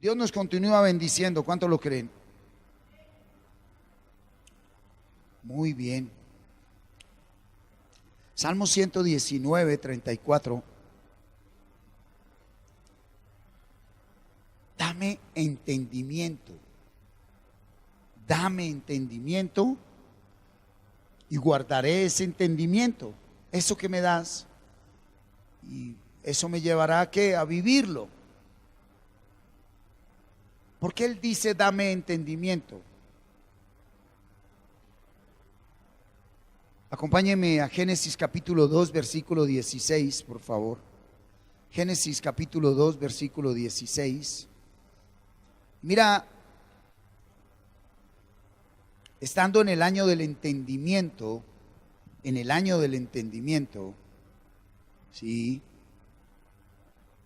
Dios nos continúa bendiciendo. ¿Cuánto lo creen? Muy bien. Salmo 119, 34. Dame entendimiento. Dame entendimiento y guardaré ese entendimiento. Eso que me das. Y eso me llevará ¿a qué? A vivirlo. Porque Él dice dame entendimiento. Acompáñeme a Génesis capítulo 2, versículo 16, por favor. Génesis capítulo 2, versículo 16. Mira, estando en el año del entendimiento, sí,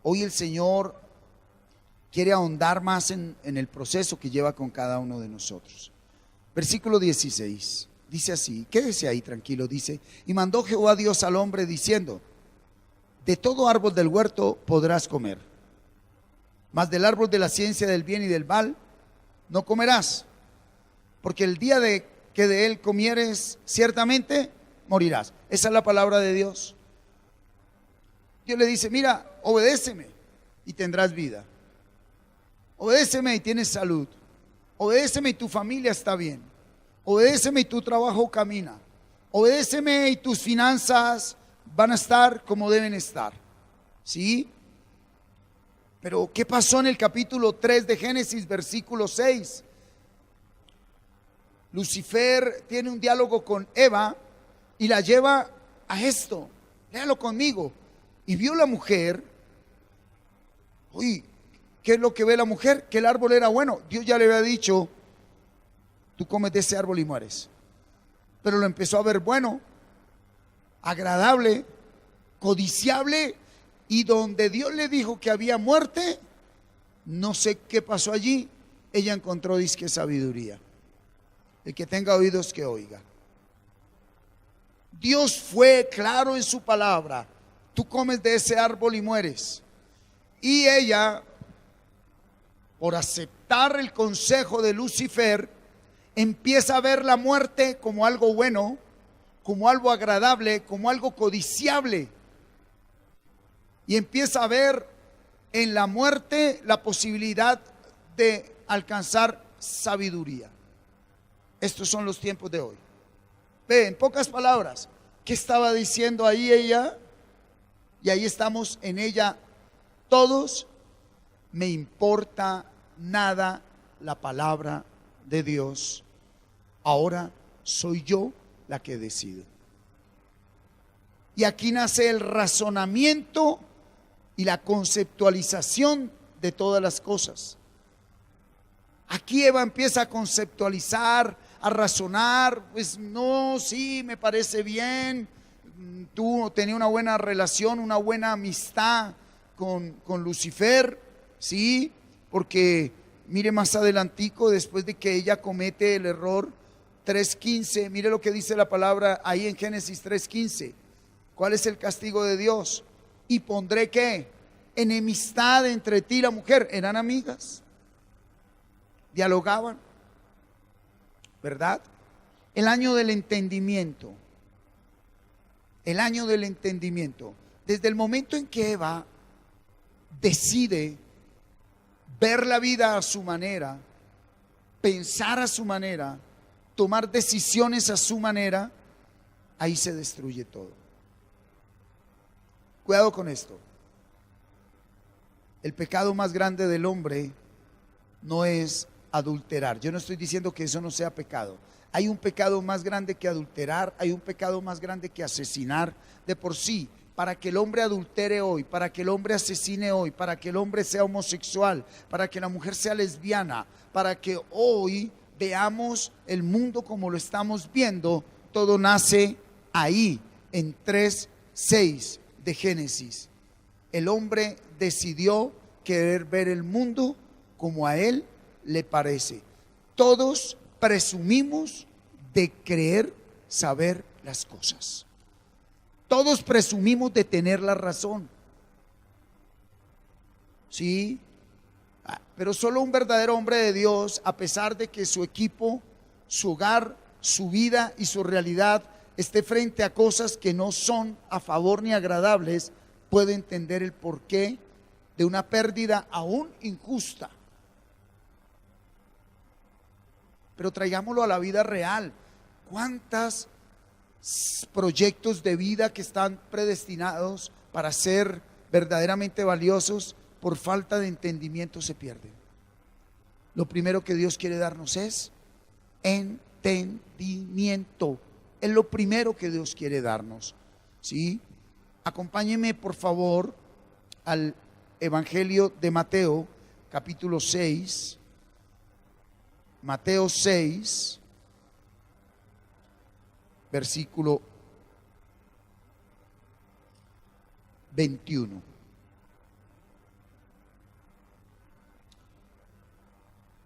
hoy el Señor quiere ahondar más en el proceso que lleva con cada uno de nosotros. Versículo 16, dice así, quédese ahí tranquilo, dice, y mandó Jehová Dios al hombre diciendo, de todo árbol del huerto podrás comer, mas del árbol de la ciencia del bien y del mal no comerás, porque el día de que de él comieres, ciertamente morirás. Esa es la palabra de Dios. Dios le dice, mira, obedéceme y tendrás vida. Obedéceme y tienes salud. Obedéceme y tu familia está bien. Obedéceme y tu trabajo camina. Obedéceme y tus finanzas van a estar como deben estar. ¿Sí? Pero ¿qué pasó en el capítulo 3 de Génesis, versículo 6? Lucifer tiene un diálogo con Eva y la lleva a esto. Léalo conmigo. Y vio la mujer. Uy, ¿qué es lo que ve la mujer? Que el árbol era bueno. Dios ya le había dicho, tú comes de ese árbol y mueres. Pero lo empezó a ver bueno, agradable, codiciable. Y donde Dios le dijo que había muerte, no sé qué pasó allí. Ella encontró disque sabiduría. El que tenga oídos que oiga. Dios fue claro en su palabra. Tú comes de ese árbol y mueres. Y ella, por aceptar el consejo de Lucifer, empieza a ver la muerte como algo bueno, como algo agradable, como algo codiciable. Y empieza a ver en la muerte la posibilidad de alcanzar sabiduría. Estos son los tiempos de hoy. Ve, en pocas palabras, ¿qué estaba diciendo ahí ella? Y ahí estamos en ella todos. Me importa nada la palabra de Dios. Ahora soy yo la que decido. Y aquí nace el razonamiento y la conceptualización de todas las cosas. Aquí Eva empieza a conceptualizar, a razonar, pues no, sí, me parece bien. Tú tenías una buena relación, una buena amistad con Lucifer, sí, porque mire más adelantico, después de que ella comete el error, 3:15, mire lo que dice la palabra ahí en Génesis 3:15. ¿Cuál es el castigo de Dios? Y pondré ¿qué? Enemistad entre ti y la mujer. Eran amigas, dialogaban, ¿verdad? El año del entendimiento. El año del entendimiento. Desde el momento en que Eva decide ver la vida a su manera, pensar a su manera, tomar decisiones a su manera, ahí se destruye todo. Cuidado con esto. El pecado más grande del hombre no es adulterar. Yo no estoy diciendo que eso no sea pecado. Hay un pecado más grande que adulterar, hay un pecado más grande que asesinar. De por sí, para que el hombre adultere hoy, para que el hombre asesine hoy, para que el hombre sea homosexual, para que la mujer sea lesbiana, para que hoy veamos el mundo como lo estamos viendo, todo nace ahí, en 3:6 de Génesis. El hombre decidió querer ver el mundo como a él le parece. Todos presumimos de creer saber las cosas. Todos presumimos de tener la razón. Sí, Pero solo un verdadero hombre de Dios, a pesar de que su equipo, su hogar, su vida y su realidad esté frente a cosas que no son a favor ni agradables, puede entender el porqué de una pérdida aún injusta. Pero traigámoslo a la vida real. ¿Cuántos proyectos de vida que están predestinados para ser verdaderamente valiosos por falta de entendimiento se pierden? Lo primero que Dios quiere darnos es entendimiento. Es lo primero que Dios quiere darnos, ¿sí? Acompáñeme por favor al Evangelio de Mateo, capítulo 6. Mateo 6, versículo 21.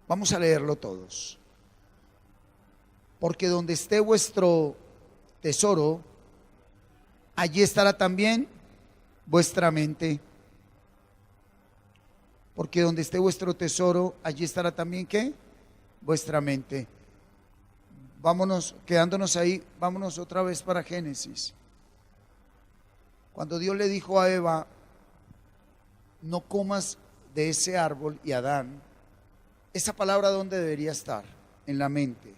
Vamos a leerlo todos. Porque donde esté vuestro tesoro, allí estará también vuestra mente. Porque donde esté vuestro tesoro, allí estará también ¿qué? Vuestra mente. Vámonos, quedándonos ahí, vámonos otra vez para Génesis. Cuando Dios le dijo a Eva, no comas de ese árbol, y Adán, esa palabra ¿dónde debería estar? En la mente.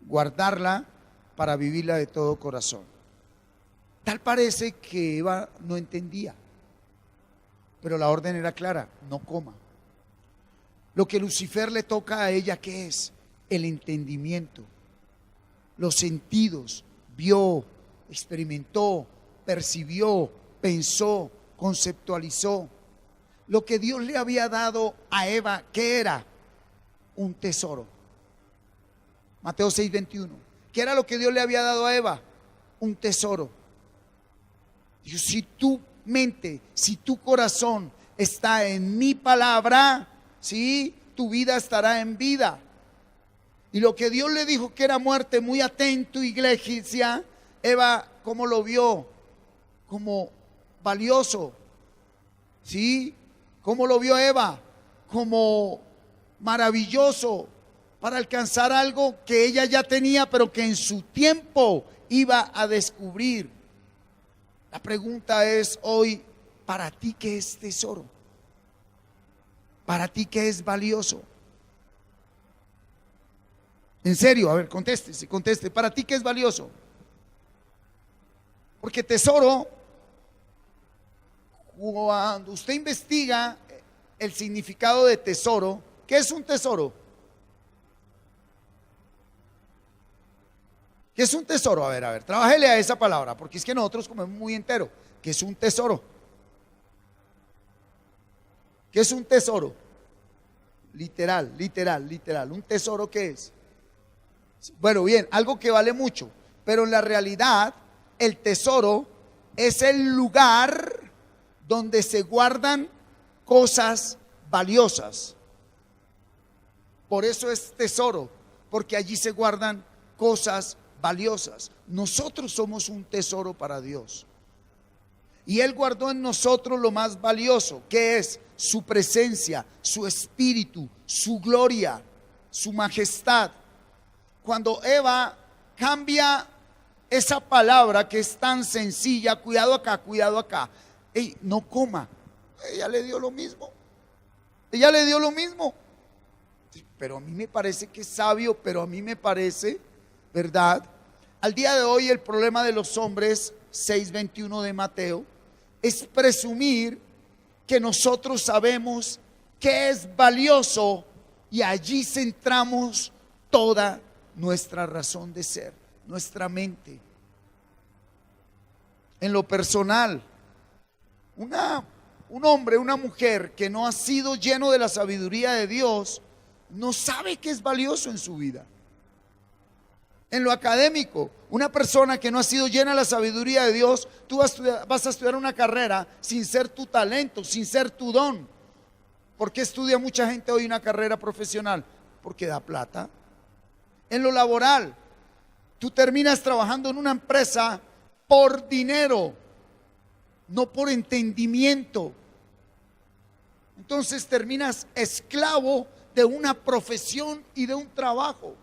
Guardarla para vivirla de todo corazón. Tal parece que Eva no entendía, pero la orden era clara: no coma. Lo que Lucifer le toca a ella, ¿qué es? El entendimiento, los sentidos. Vio, experimentó, percibió, pensó, conceptualizó. Lo que Dios le había dado a Eva, ¿qué era? Un tesoro. Mateo 6:21. ¿Qué era lo que Dios le había dado a Eva? Un tesoro. Dios, si tu mente, si tu corazón está en mi palabra, ¿sí? Tu vida estará en vida. Y lo que Dios le dijo que era muerte, muy atento, iglesia, Eva, ¿cómo lo vio? Como valioso, ¿sí? ¿Cómo lo vio Eva? Como maravilloso, para alcanzar algo que ella ya tenía, pero que en su tiempo iba a descubrir. La pregunta es hoy, ¿para ti qué es tesoro? ¿Para ti qué es valioso? En serio, a ver, conteste. ¿Para ti qué es valioso? Porque tesoro, cuando usted investiga el significado de tesoro, ¿qué es un tesoro? ¿Qué es un tesoro? A ver, trabájele a esa palabra, porque es que nosotros comemos muy entero. ¿Qué es un tesoro? ¿Qué es un tesoro? Literal. ¿Un tesoro qué es? Bueno, bien, algo que vale mucho, pero en la realidad el tesoro es el lugar donde se guardan cosas valiosas. Por eso es tesoro, porque allí se guardan cosas valiosas. Nosotros somos un tesoro para Dios. Y Él guardó en nosotros lo más valioso, que es su presencia, su espíritu, su gloria, su majestad. Cuando Eva cambia esa palabra que es tan sencilla, cuidado acá, ey, no coma, ella le dio lo mismo. Pero a mí me parece que es sabio, pero a mí me parece, ¿verdad? Al día de hoy el problema de los hombres, 6:21 de Mateo, es presumir que nosotros sabemos qué es valioso y allí centramos toda nuestra razón de ser, nuestra mente. En lo personal, un hombre, una mujer que no ha sido lleno de la sabiduría de Dios, no sabe qué es valioso en su vida. En lo académico, una persona que no ha sido llena de la sabiduría de Dios, tú vas a estudiar una carrera sin ser tu talento, sin ser tu don. ¿Por qué estudia mucha gente hoy una carrera profesional? Porque da plata. En lo laboral, tú terminas trabajando en una empresa por dinero, no por entendimiento. entonces terminas esclavo de una profesión y de un trabajo,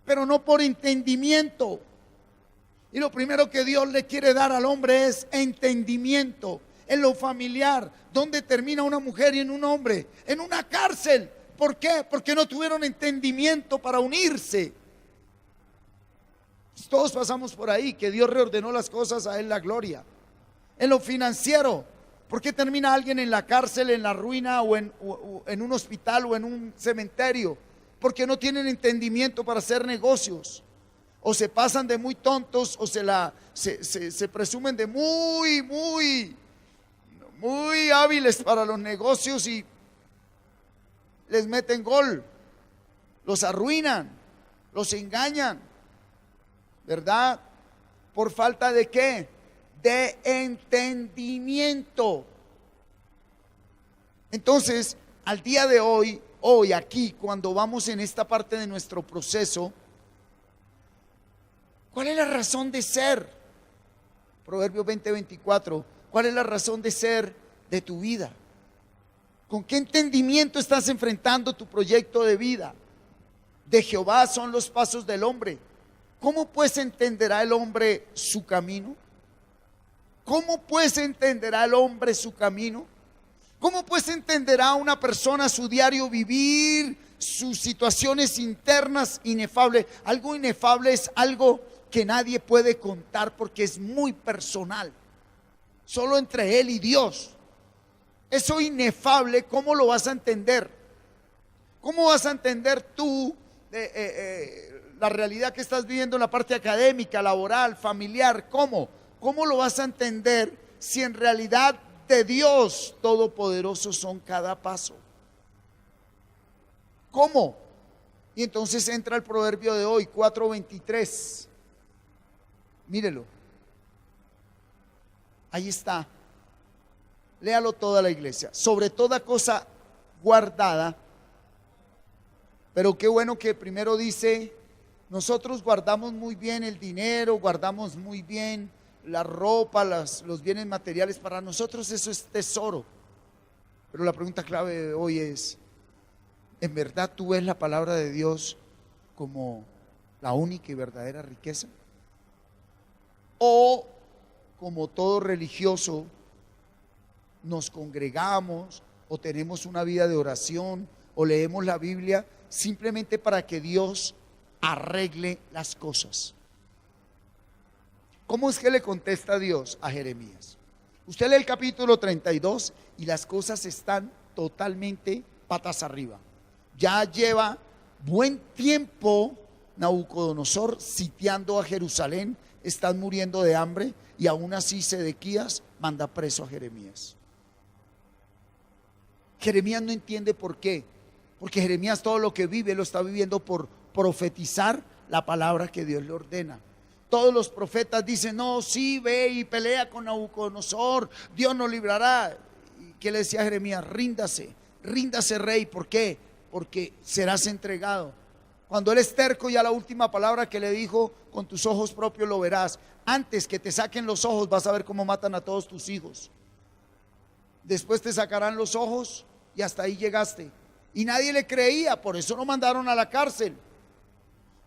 pero no por entendimiento. Y lo primero que Dios le quiere dar al hombre es entendimiento. En lo familiar, ¿dónde termina una mujer y en un hombre? En una cárcel. ¿Por qué? Porque no tuvieron entendimiento para unirse. Todos pasamos por ahí, que Dios reordenó las cosas, a Él la gloria. En lo financiero, ¿por qué termina alguien en la cárcel, en la ruina o en un hospital o en un cementerio? Porque no tienen entendimiento para hacer negocios. O se pasan de muy tontos, o se presumen de muy hábiles para los negocios y les meten gol, los arruinan, los engañan, ¿verdad? ¿Por falta de qué? De entendimiento. Entonces, al día de hoy aquí, cuando vamos en esta parte de nuestro proceso, ¿cuál es la razón de ser? Proverbios 20:24. ¿Cuál es la razón de ser de tu vida? ¿Con qué entendimiento estás enfrentando tu proyecto de vida? De Jehová son los pasos del hombre. ¿Cómo pues entenderá el hombre su camino? ¿Cómo pues entenderá el hombre su camino? ¿Cómo pues entenderá una persona su diario vivir, sus situaciones internas inefables? Algo inefable es algo que nadie puede contar porque es muy personal, solo entre él y Dios. Eso inefable, ¿cómo lo vas a entender? ¿Cómo vas a entender tú la realidad que estás viviendo en la parte académica, laboral, familiar? ¿Cómo lo vas a entender si en realidad de Dios Todopoderoso son cada paso? ¿Cómo? Y entonces entra el proverbio de hoy, 4:23. Mírelo. Ahí está. Léalo toda la iglesia. Sobre toda cosa guardada. Pero qué bueno que primero dice, nosotros guardamos muy bien el dinero, guardamos muy bien la ropa, los bienes materiales. Para nosotros eso es tesoro. Pero la pregunta clave de hoy es, ¿en verdad tú ves la palabra de Dios como la única y verdadera riqueza? O como todo religioso nos congregamos o tenemos una vida de oración o leemos la Biblia simplemente para que Dios arregle las cosas. ¿Cómo es que le contesta Dios a Jeremías? Usted lee el capítulo 32 y las cosas están totalmente patas arriba. Ya lleva buen tiempo Nabucodonosor sitiando a Jerusalén, están muriendo de hambre y aún así Sedequías manda preso a Jeremías. Jeremías no entiende por qué, porque Jeremías todo lo que vive lo está viviendo por profetizar la palabra que Dios le ordena. Todos los profetas dicen, no, sí, ve y pelea con Nabucodonosor, Dios nos librará. ¿Y qué le decía a Jeremías? Ríndase rey. ¿Por qué? Porque serás entregado. Cuando él es terco, ya la última palabra que le dijo, con tus ojos propios lo verás. Antes que te saquen los ojos vas a ver cómo matan a todos tus hijos. Después te sacarán los ojos y hasta ahí llegaste. Y nadie le creía, por eso lo mandaron a la cárcel.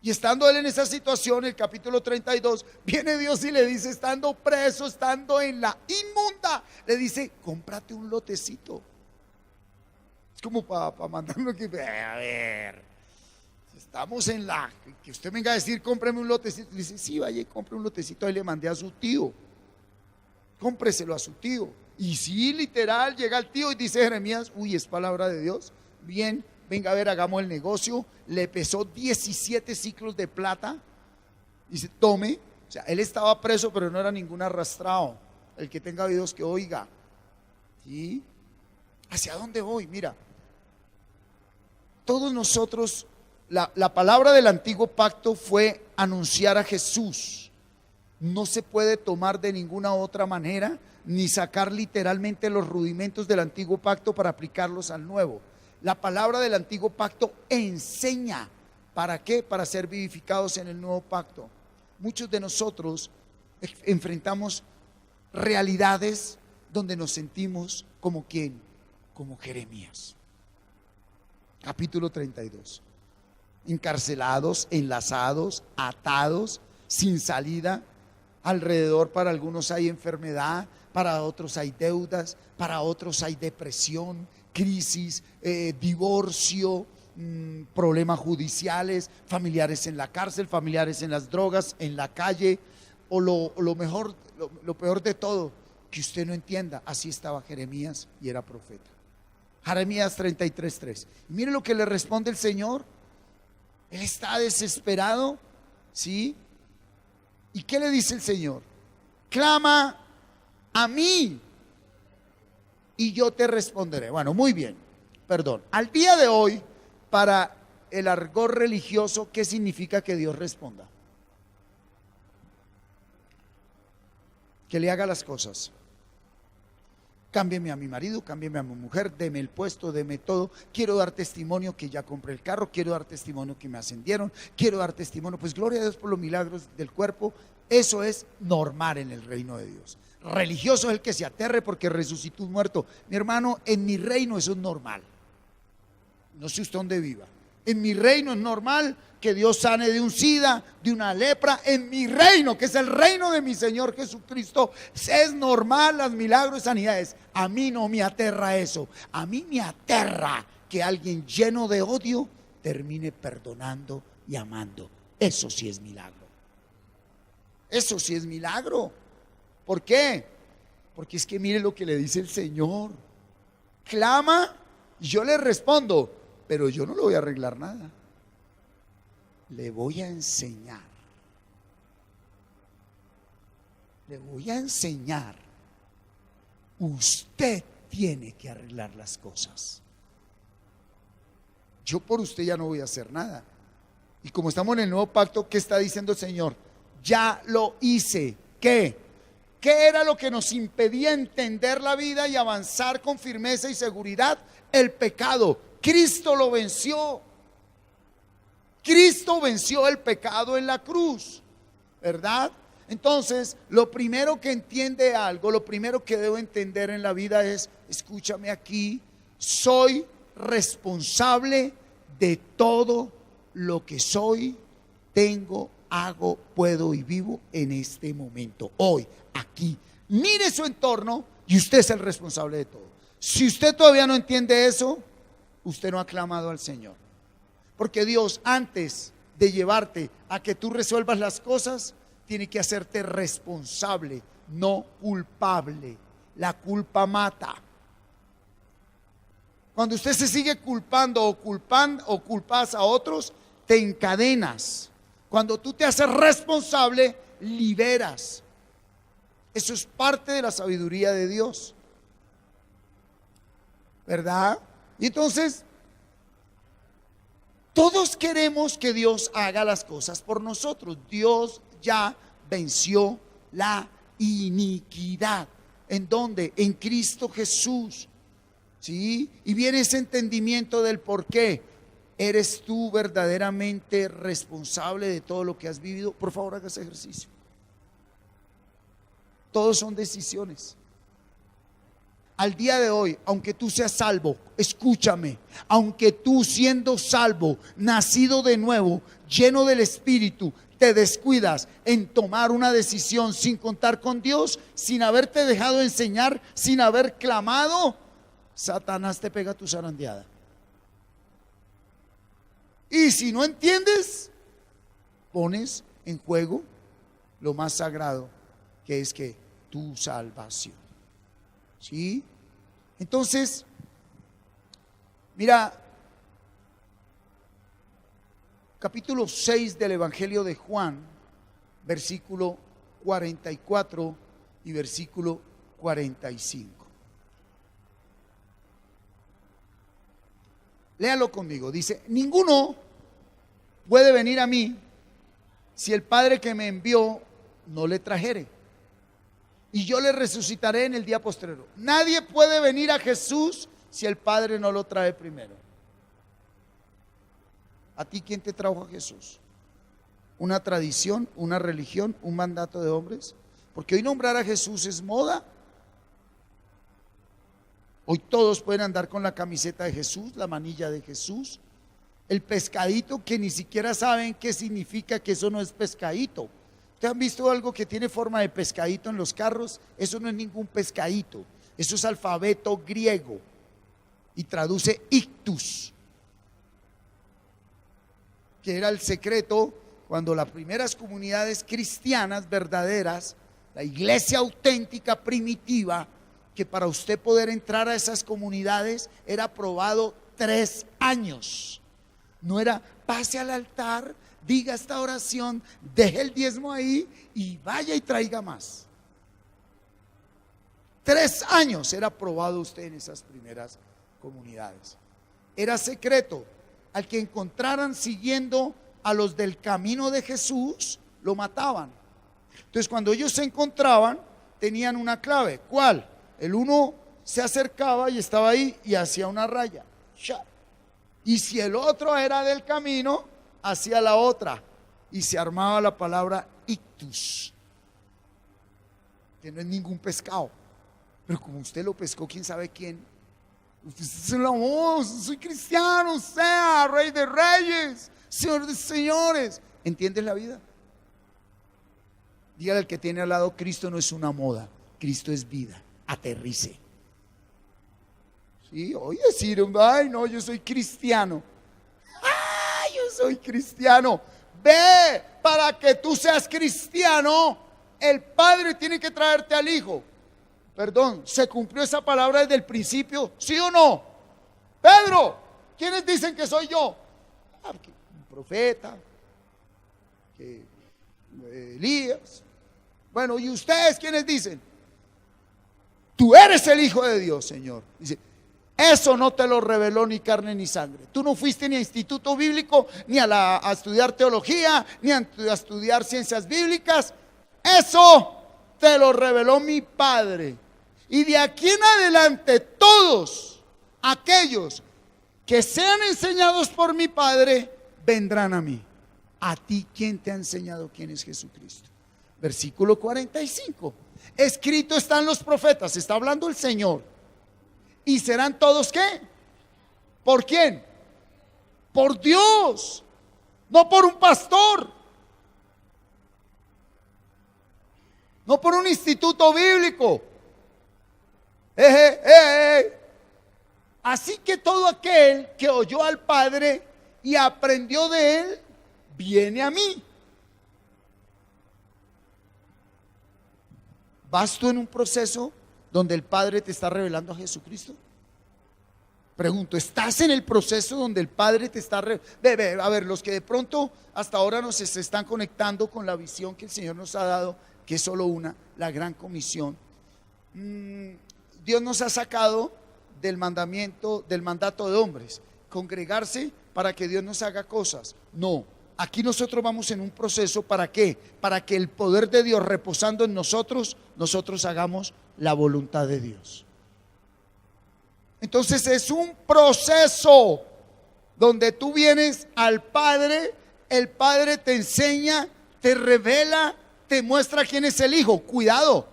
Y estando él en esa situación, el capítulo 32, viene Dios y le dice, estando preso, estando en la inmunda, le dice, cómprate un lotecito. Es como para mandarlo que, a ver, estamos en la, que usted venga a decir, cómpreme un lotecito. Le dice, sí, vaya y compre un lotecito. Ahí le mandé a su tío, cómpreselo a su tío. Y sí, literal, llega el tío y dice Jeremías, uy, es palabra de Dios, bien, venga a ver, hagamos el negocio. Le pesó 17 ciclos de plata. Dice, tome. O sea, él estaba preso, pero no era ningún arrastrado. El que tenga oídos que oiga. ¿Sí? ¿Hacia dónde voy? Mira, todos nosotros, la palabra del antiguo pacto fue anunciar a Jesús. No se puede tomar de ninguna otra manera, ni sacar literalmente los rudimentos del antiguo pacto para aplicarlos al nuevo. La palabra del antiguo pacto enseña. ¿Para qué? Para ser vivificados en el nuevo pacto. Muchos de nosotros enfrentamos realidades donde nos sentimos como ¿quién? como Jeremías. Capítulo 32. Encarcelados, enlazados, atados, sin salida. Alrededor para algunos hay enfermedad, para otros hay deudas, para otros hay depresión, crisis, divorcio, problemas judiciales, familiares en la cárcel, familiares en las drogas, en la calle, o lo peor de todo, que usted no entienda. Así estaba Jeremías y era profeta. Jeremías 33:3. Y mire lo que le responde el Señor. Él está desesperado, ¿sí? ¿Y qué le dice el Señor? Clama a mí y yo te responderé. Bueno, muy bien, perdón. Al día de hoy, para el argot religioso, ¿qué significa que Dios responda? Que le haga las cosas. Cámbieme a mi marido, cámbieme a mi mujer, deme el puesto, deme todo. Quiero dar testimonio que ya compré el carro, quiero dar testimonio que me ascendieron, quiero dar testimonio, pues gloria a Dios por los milagros del cuerpo. Eso es normal en el reino de Dios. Religioso es el que se aterre porque resucitó un muerto. Mi hermano, en mi reino eso es normal. No sé usted dónde viva. En mi reino es normal que Dios sane de un SIDA, de una lepra. En mi reino, que es el reino de mi Señor Jesucristo, es normal los milagros y sanidades. A mí no me aterra eso. A mí me aterra que alguien lleno de odio termine perdonando y amando. Eso sí es milagro. Eso sí es milagro. ¿Por qué? Porque es que mire lo que le dice el Señor. Clama y yo le respondo. Pero yo no le voy a arreglar nada. Le voy a enseñar. Le voy a enseñar. Usted tiene que arreglar las cosas. Yo por usted ya no voy a hacer nada. Y como estamos en el nuevo pacto, ¿qué está diciendo el Señor? Ya lo hice. ¿Qué? ¿Qué era lo que nos impedía entender la vida y avanzar con firmeza y seguridad? El pecado. Cristo lo venció. Cristo venció el pecado en la cruz, ¿verdad? Entonces, lo primero que entiende algo, lo primero que debo entender en la vida es, escúchame aquí, soy responsable de todo lo que soy, tengo, hago, puedo y vivo en este momento, hoy, aquí. Mire su entorno y usted es el responsable de todo. Si usted todavía no entiende eso, usted no ha clamado al Señor. Porque Dios, antes de llevarte a que tú resuelvas las cosas, tiene que hacerte responsable, no culpable. La culpa mata. Cuando usted se sigue culpando o culpas a otros, te encadenas. Cuando tú te haces responsable, liberas. Eso es parte de la sabiduría de Dios, ¿verdad? Y entonces, todos queremos que Dios haga las cosas por nosotros. Dios ya venció la iniquidad. ¿En dónde? En Cristo Jesús. ¿Sí? Y viene ese entendimiento del por qué. ¿Eres tú verdaderamente responsable de todo lo que has vivido? Por favor, haga ese ejercicio. Todos son decisiones. Al día de hoy, aunque tú seas salvo, escúchame, aunque tú siendo salvo, nacido de nuevo, lleno del Espíritu, te descuidas en tomar una decisión sin contar con Dios, sin haberte dejado enseñar, sin haber clamado, Satanás te pega tu zarandeada. Y si no entiendes, pones en juego lo más sagrado, que es que tu salvación. ¿Sí? Entonces, mira, capítulo 6 del Evangelio de Juan, versículo 44 y versículo 45. Léalo conmigo. Dice: ninguno puede venir a mí si el Padre que me envió no le trajere, y yo le resucitaré en el día postrero. Nadie puede venir a Jesús si el Padre no lo trae primero. ¿A ti quién te trajo a Jesús? ¿Una tradición, una religión, un mandato de hombres? Porque hoy nombrar a Jesús es moda. Hoy todos pueden andar con la camiseta de Jesús, la manilla de Jesús. El pescadito que ni siquiera saben qué significa, que eso no es pescadito. ¿Ustedes han visto algo que tiene forma de pescadito en los carros? Eso no es ningún pescadito. Eso es alfabeto griego y traduce ictus, que era el secreto cuando las primeras comunidades cristianas verdaderas, la iglesia auténtica primitiva, que para usted poder entrar a esas comunidades era probado 3 años. No era pase al altar, diga esta oración, deje el diezmo ahí y vaya y traiga más. 3 años era probado usted en esas primeras comunidades. Era secreto. Al que encontraran siguiendo a los del camino de Jesús, lo mataban. Entonces cuando ellos se encontraban, tenían una clave. ¿Cuál? El uno se acercaba y estaba ahí y hacía una raya. Y si el otro era del camino, hacía la otra. Y se armaba la palabra ictus, que no es ningún pescado. Pero como usted lo pescó, quién sabe quién. Usted dice, oh, soy cristiano, sea rey de reyes, señor de señores. ¿Entiendes la vida? Dígale al que tiene al lado, Cristo no es una moda, Cristo es vida. Aterrice. Sí, oye decir, ay no, yo soy cristiano. Ay, yo soy cristiano. Ve, para que tú seas cristiano, el Padre tiene que traerte al Hijo. Perdón, ¿se cumplió esa palabra desde el principio? ¿Sí o no? Pedro, ¿quiénes dicen que soy yo? Un profeta, que Elías. Bueno, ¿y ustedes quiénes dicen? Tú eres el Hijo de Dios, Señor. Dice, eso no te lo reveló ni carne ni sangre. Tú no fuiste ni a instituto bíblico, ni a estudiar teología, ni a estudiar ciencias bíblicas. Eso te lo reveló mi Padre. Y de aquí en adelante todos aquellos que sean enseñados por mi Padre vendrán a mí. ¿A ti quién te ha enseñado quién es Jesucristo? Versículo 45. Escrito están los profetas, está hablando el Señor. ¿Y serán todos qué? ¿Por quién? Por Dios, no por un pastor, no por un instituto bíblico. Así que todo aquel que oyó al Padre y aprendió de él, viene a mí. ¿Vas tú en un proceso donde el Padre te está revelando a Jesucristo? Pregunto, ¿estás en el proceso donde el Padre te está a ver, los que de pronto hasta ahora nos se están conectando con la visión que el Señor nos ha dado, que es solo una, la gran comisión. Dios nos ha sacado del mandato de hombres, congregarse para que Dios nos haga cosas. No, aquí nosotros vamos en un proceso, ¿para qué? Para que el poder de Dios reposando en nosotros, nosotros hagamos la voluntad de Dios. Entonces es un proceso donde tú vienes al Padre, el Padre te enseña, te revela, te muestra quién es el Hijo. Cuidado,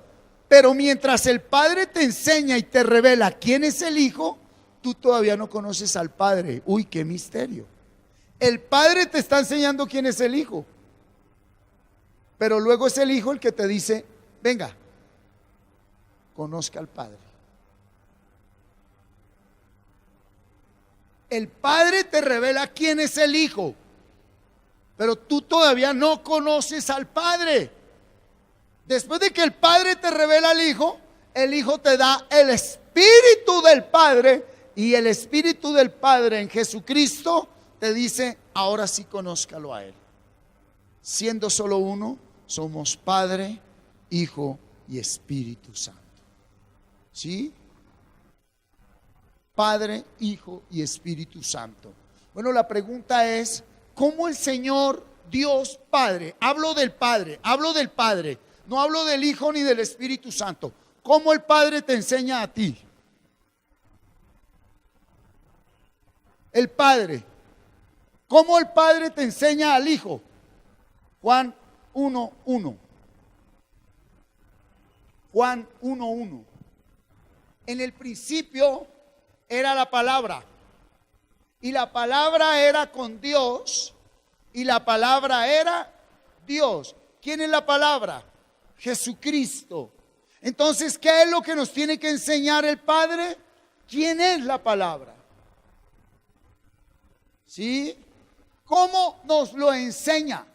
pero mientras el Padre te enseña y te revela quién es el Hijo, tú todavía no conoces al Padre. Uy, qué misterio. El Padre te está enseñando quién es el Hijo, pero luego es el Hijo el que te dice, venga, conozca al Padre. El Padre te revela quién es el Hijo, pero tú todavía no conoces al Padre. Después de que el Padre te revela al Hijo, el Hijo te da el Espíritu del Padre, y el Espíritu del Padre en Jesucristo te dice, ahora sí conózcalo a Él. Siendo solo uno, somos Padre, Hijo y Espíritu Santo. ¿Sí? Padre, Hijo y Espíritu Santo. Bueno, la pregunta es, ¿cómo el Señor, Dios Padre, hablo del Padre, no hablo del Hijo ni del Espíritu Santo, cómo el Padre te enseña a ti? El Padre, ¿cómo el Padre te enseña al Hijo? Juan 1:1. Juan 1:1. En el principio era la palabra, y la palabra era con Dios, y la palabra era Dios. ¿Quién es la palabra? Jesucristo. Entonces, ¿qué es lo que nos tiene que enseñar el Padre? ¿Quién es la palabra? ¿Sí? ¿Cómo nos lo enseña?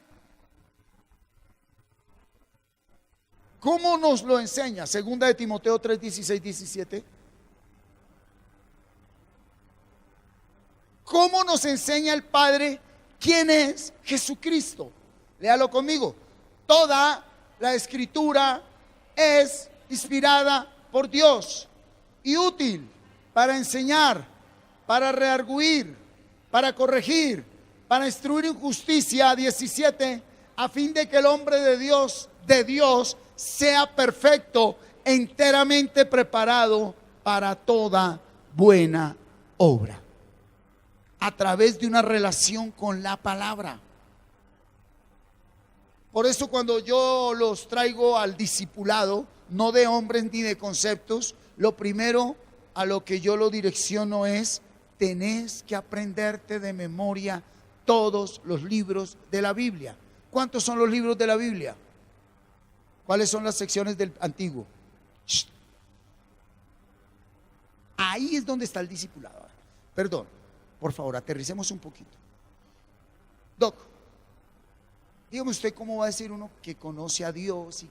¿Cómo nos lo enseña? Segunda de Timoteo 3, 16, 17. ¿Cómo nos enseña el Padre quién es Jesucristo? Léalo conmigo. Toda la Escritura es inspirada por Dios y útil para enseñar, para redarguir, para corregir, para instruir en justicia. 17, a fin de que el hombre de Dios sea perfecto, enteramente preparado para toda buena obra. A través de una relación con la palabra. Por eso cuando yo los traigo al discipulado, no de hombres ni de conceptos, lo primero a lo que yo lo direcciono es: tenés que aprenderte de memoria todos los libros de la Biblia. ¿Cuántos son los libros de la Biblia? ¿Cuáles son las secciones del Antiguo? Ahí es donde está el discipulado. Perdón, por favor, aterricemos un poquito. Doc, dígame usted, ¿cómo va a decir uno que conoce a Dios y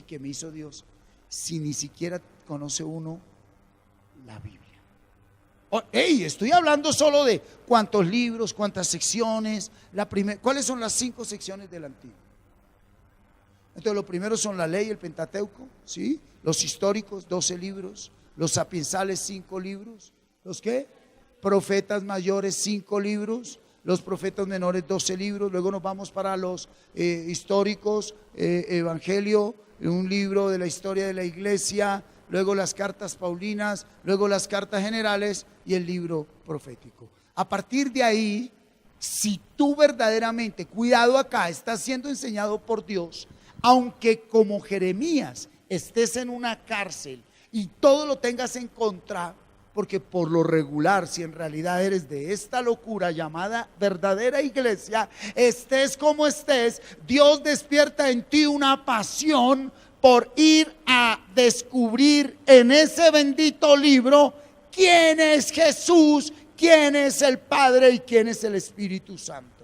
que me hizo Dios si ni siquiera conoce uno la Biblia? Estoy hablando solo de cuántos libros, cuántas secciones. ¿Cuáles son las 5 secciones del Antiguo? Entonces, lo primero son la ley, el Pentateuco, ¿sí? Los históricos, 12 libros. Los sapiensales, 5 libros. ¿Los qué? Profetas mayores, 5 libros. Los profetas menores, 12 libros. Luego nos vamos para los históricos, Evangelio, un libro de la historia de la iglesia. Luego las cartas paulinas, luego las cartas generales y el libro profético. A partir de ahí, si tú verdaderamente, cuidado acá, estás siendo enseñado por Dios, aunque como Jeremías estés en una cárcel y todo lo tengas en contra, porque por lo regular, si en realidad eres de esta locura llamada verdadera iglesia, estés como estés, Dios despierta en ti una pasión por ir a descubrir en ese bendito libro quién es Jesús, quién es el Padre y quién es el Espíritu Santo.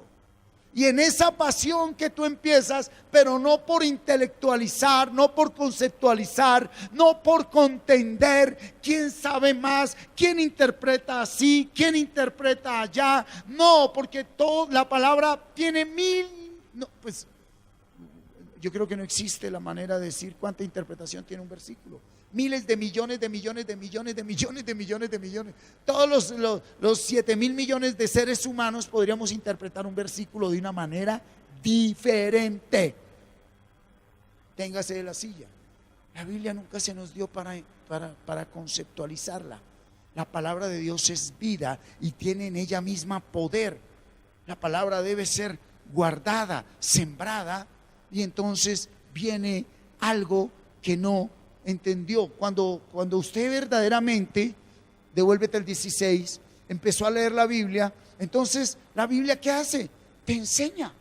Y en esa pasión que tú empiezas, pero no por intelectualizar, no por conceptualizar, no por contender quién sabe más, quién interpreta así, quién interpreta allá, no, porque la palabra tiene pues yo creo que no existe la manera de decir cuánta interpretación tiene un versículo. Miles de millones de millones de millones de millones de millones de millones. Todos los 7,000 millones de seres humanos podríamos interpretar un versículo de una manera diferente. Téngase de la silla. La Biblia nunca se nos dio para conceptualizarla. La palabra de Dios es vida y tiene en ella misma poder. La palabra debe ser guardada, sembrada. Y entonces viene algo que no entendió. Cuando usted verdaderamente, devuélvete al 16, empezó a leer la Biblia, entonces la Biblia ¿qué hace? Te enseña.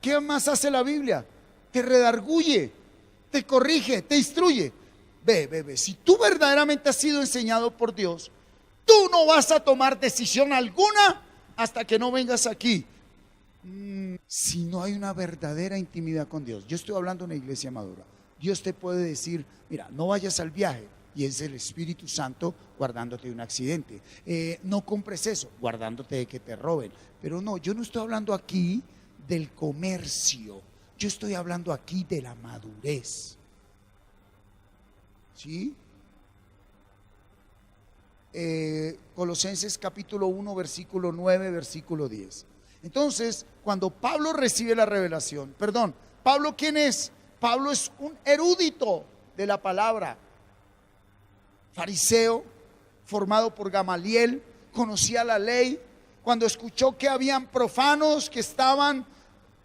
¿Qué más hace la Biblia? Te redarguye, te corrige, te instruye. Ve, si tú verdaderamente has sido enseñado por Dios, tú no vas a tomar decisión alguna hasta que no vengas aquí, si no hay una verdadera intimidad con Dios. Yo estoy hablando de una iglesia madura. Dios te puede decir: mira, no vayas al viaje, y es el Espíritu Santo guardándote de un accidente. No compres eso, guardándote de que te roben. Pero no, yo no estoy hablando aquí del comercio, yo estoy hablando aquí de la madurez. ¿Sí? Colosenses capítulo 1, versículo 9, versículo 10. Entonces, cuando Pablo recibe la revelación, ¿Pablo quién es? Pablo es un erudito de la palabra, fariseo, formado por Gamaliel, conocía la ley. Cuando escuchó que habían profanos que estaban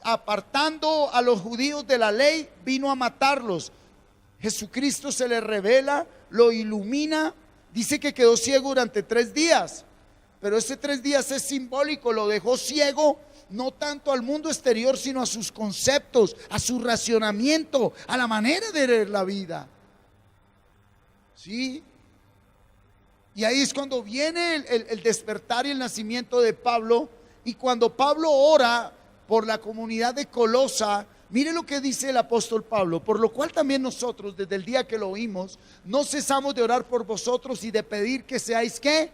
apartando a los judíos de la ley, vino a matarlos. Jesucristo se le revela, lo ilumina, dice que quedó ciego durante 3 días, pero ese 3 días es simbólico, lo dejó ciego no tanto al mundo exterior, sino a sus conceptos, a su racionamiento, a la manera de ver la vida. ¿Sí? Y ahí es cuando viene el despertar y el nacimiento de Pablo. Y cuando Pablo ora por la comunidad de Colosa, mire lo que dice el apóstol Pablo: por lo cual también nosotros, desde el día que lo oímos, no cesamos de orar por vosotros y de pedir que seáis, ¿qué?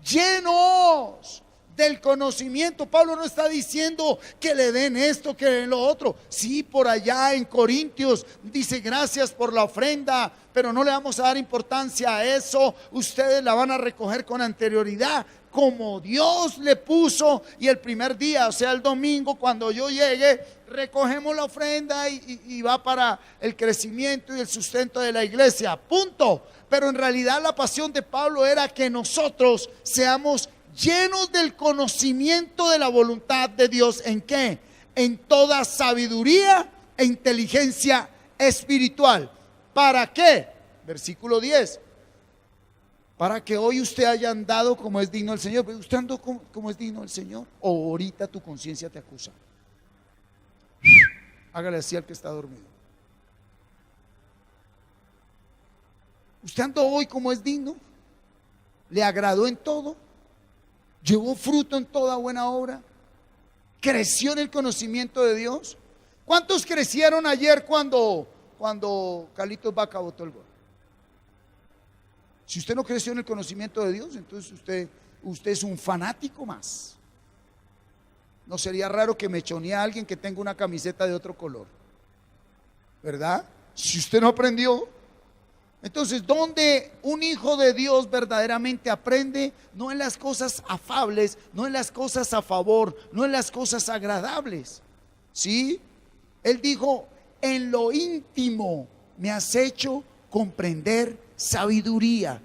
Llenos del conocimiento. Pablo no está diciendo que le den esto, que le den lo otro. Sí, por allá en Corintios dice: gracias por la ofrenda, pero no le vamos a dar importancia a eso. Ustedes la van a recoger con anterioridad, como Dios le puso, y el primer día, o sea el domingo, cuando yo llegue, recogemos la ofrenda y va para el crecimiento y el sustento de la iglesia, punto. Pero en realidad la pasión de Pablo era que nosotros seamos llenos del conocimiento de la voluntad de Dios. ¿En qué? En toda sabiduría e inteligencia espiritual. ¿Para qué? Versículo 10. Para que hoy usted haya andado como es digno del Señor. ¿Usted andó como es digno del Señor? ¿O ahorita tu conciencia te acusa? Hágale así al que está dormido. ¿Usted andó hoy como es digno? ¿Le agradó en todo? ¿Llevó fruto en toda buena obra? ¿Creció en el conocimiento de Dios? ¿Cuántos crecieron ayer cuando Carlitos Vaca botó el gol? Si usted no creció en el conocimiento de Dios, entonces usted es un fanático más. No sería raro que mechonee a alguien que tenga una camiseta de otro color, ¿verdad? Si usted no aprendió. Entonces, ¿dónde un hijo de Dios verdaderamente aprende? No en las cosas afables, no en las cosas a favor, no en las cosas agradables. ¿Sí? Él dijo: en lo íntimo me has hecho comprender sabiduría.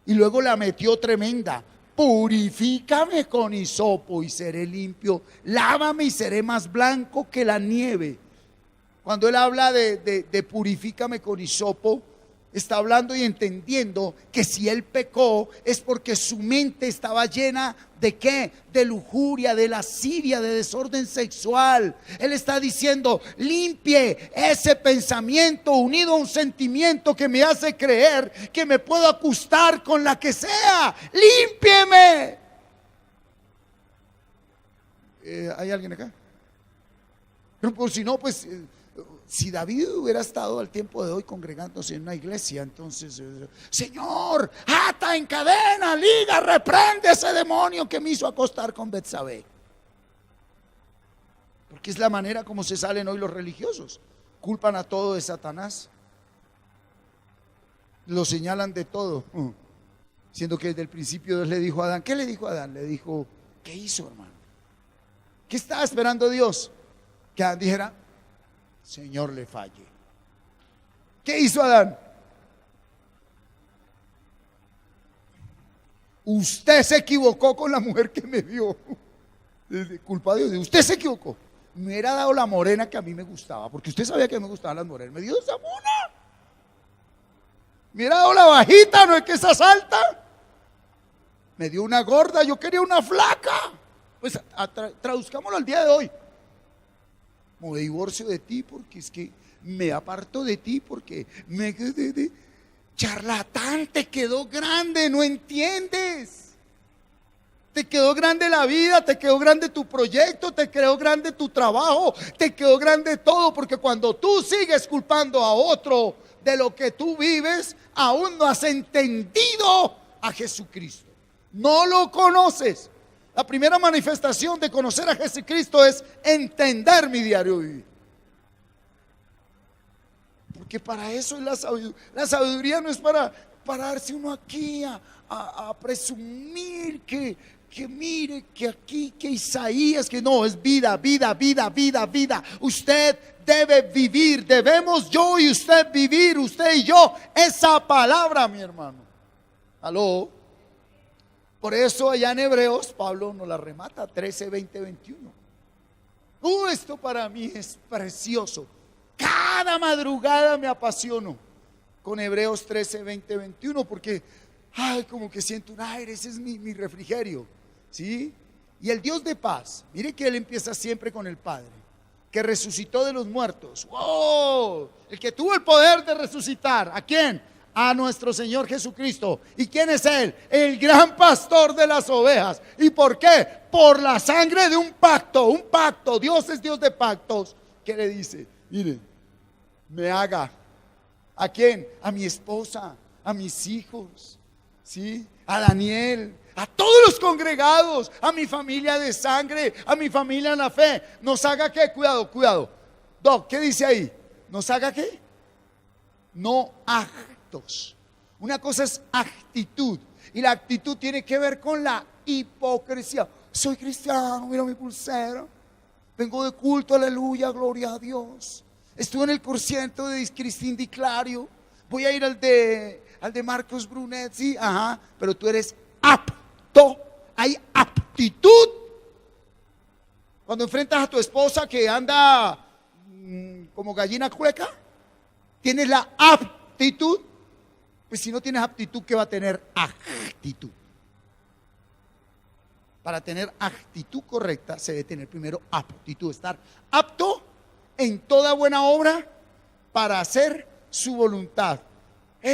Y luego la metió tremenda: purifícame con hisopo y seré limpio, lávame y seré más blanco que la nieve. Cuando él habla de purifícame con hisopo, está hablando y entendiendo que si él pecó es porque su mente estaba llena ¿de qué? De lujuria, de lascivia, de desorden sexual. Él está diciendo: limpie ese pensamiento unido a un sentimiento que me hace creer que me puedo acostar con la que sea. ¡Límpieme! ¿Hay alguien acá? Pero por si no, pues si David hubiera estado al tiempo de hoy congregándose en una iglesia, entonces, Señor, ata, encadena, liga, reprende ese demonio que me hizo acostar con Betsabé. Porque es la manera como se salen hoy los religiosos. Culpan a todo de Satanás, lo señalan de todo, siendo que desde el principio Dios le dijo a Adán. ¿Qué le dijo a Adán? Le dijo: ¿qué hizo, hermano? ¿Qué estaba esperando Dios? Que Adán dijera: Señor, le falle. ¿Qué hizo Adán? Usted se equivocó con la mujer que me dio. Culpa de Dios. Usted se equivocó. Me hubiera dado la morena que a mí me gustaba, porque usted sabía que me gustaban las morenas. Me dio esa mona. Me hubiera dado la bajita, no es que esa alta. Me dio una gorda, yo quería una flaca. Pues traduzcámoslo al día de hoy: me divorcio de ti porque es que me aparto de ti porque charlatán, te quedó grande, no entiendes. Te quedó grande la vida, te quedó grande tu proyecto, te quedó grande tu trabajo, te quedó grande todo, porque cuando tú sigues culpando a otro de lo que tú vives, aún no has entendido a Jesucristo. No lo conoces. La primera manifestación de conocer a Jesucristo es entender mi diario vivir. Porque para eso es la sabiduría. La sabiduría no es para pararse uno aquí a presumir que mire, que aquí, que Isaías, que no, es vida, vida, vida, vida, vida. Usted debe vivir, debemos yo y usted vivir, usted y yo, esa palabra, mi hermano. ¿Aló? Por eso allá en Hebreos Pablo nos la remata, 13, 20, 21. Esto para mí es precioso. Cada madrugada me apasiono con Hebreos 13, 20, 21, porque como que siento un aire, ese es mi refrigerio, ¿sí? Y el Dios de paz, mire que Él empieza siempre con el Padre, que resucitó de los muertos. ¡Wow! El que tuvo el poder de resucitar. ¿A quién? A nuestro Señor Jesucristo. ¿Y quién es Él? El gran pastor de las ovejas. ¿Y por qué? Por la sangre de un pacto. Un pacto. Dios es Dios de pactos. ¿Qué le dice? Mire, me haga. ¿A quién? A mi esposa, a mis hijos, ¿sí? A Daniel, a todos los congregados, a mi familia de sangre, a mi familia en la fe. ¿Nos haga qué? Cuidado, cuidado. Doc, ¿qué dice ahí? ¿Nos haga qué? No actos. Una cosa es actitud, y la actitud tiene que ver con la hipocresía. Soy cristiano, mira mi pulsera, vengo de culto, aleluya, gloria a Dios. Estuve en el concierto de Cristín Di Clario, voy a ir al de Marcos Brunet, sí, ajá, pero tú eres apto, hay aptitud. Cuando enfrentas a tu esposa que anda como gallina cueca, tienes la aptitud. Pues si no tienes aptitud, ¿qué va a tener? Actitud. Para tener actitud correcta se debe tener primero aptitud, estar apto en toda buena obra para hacer su voluntad.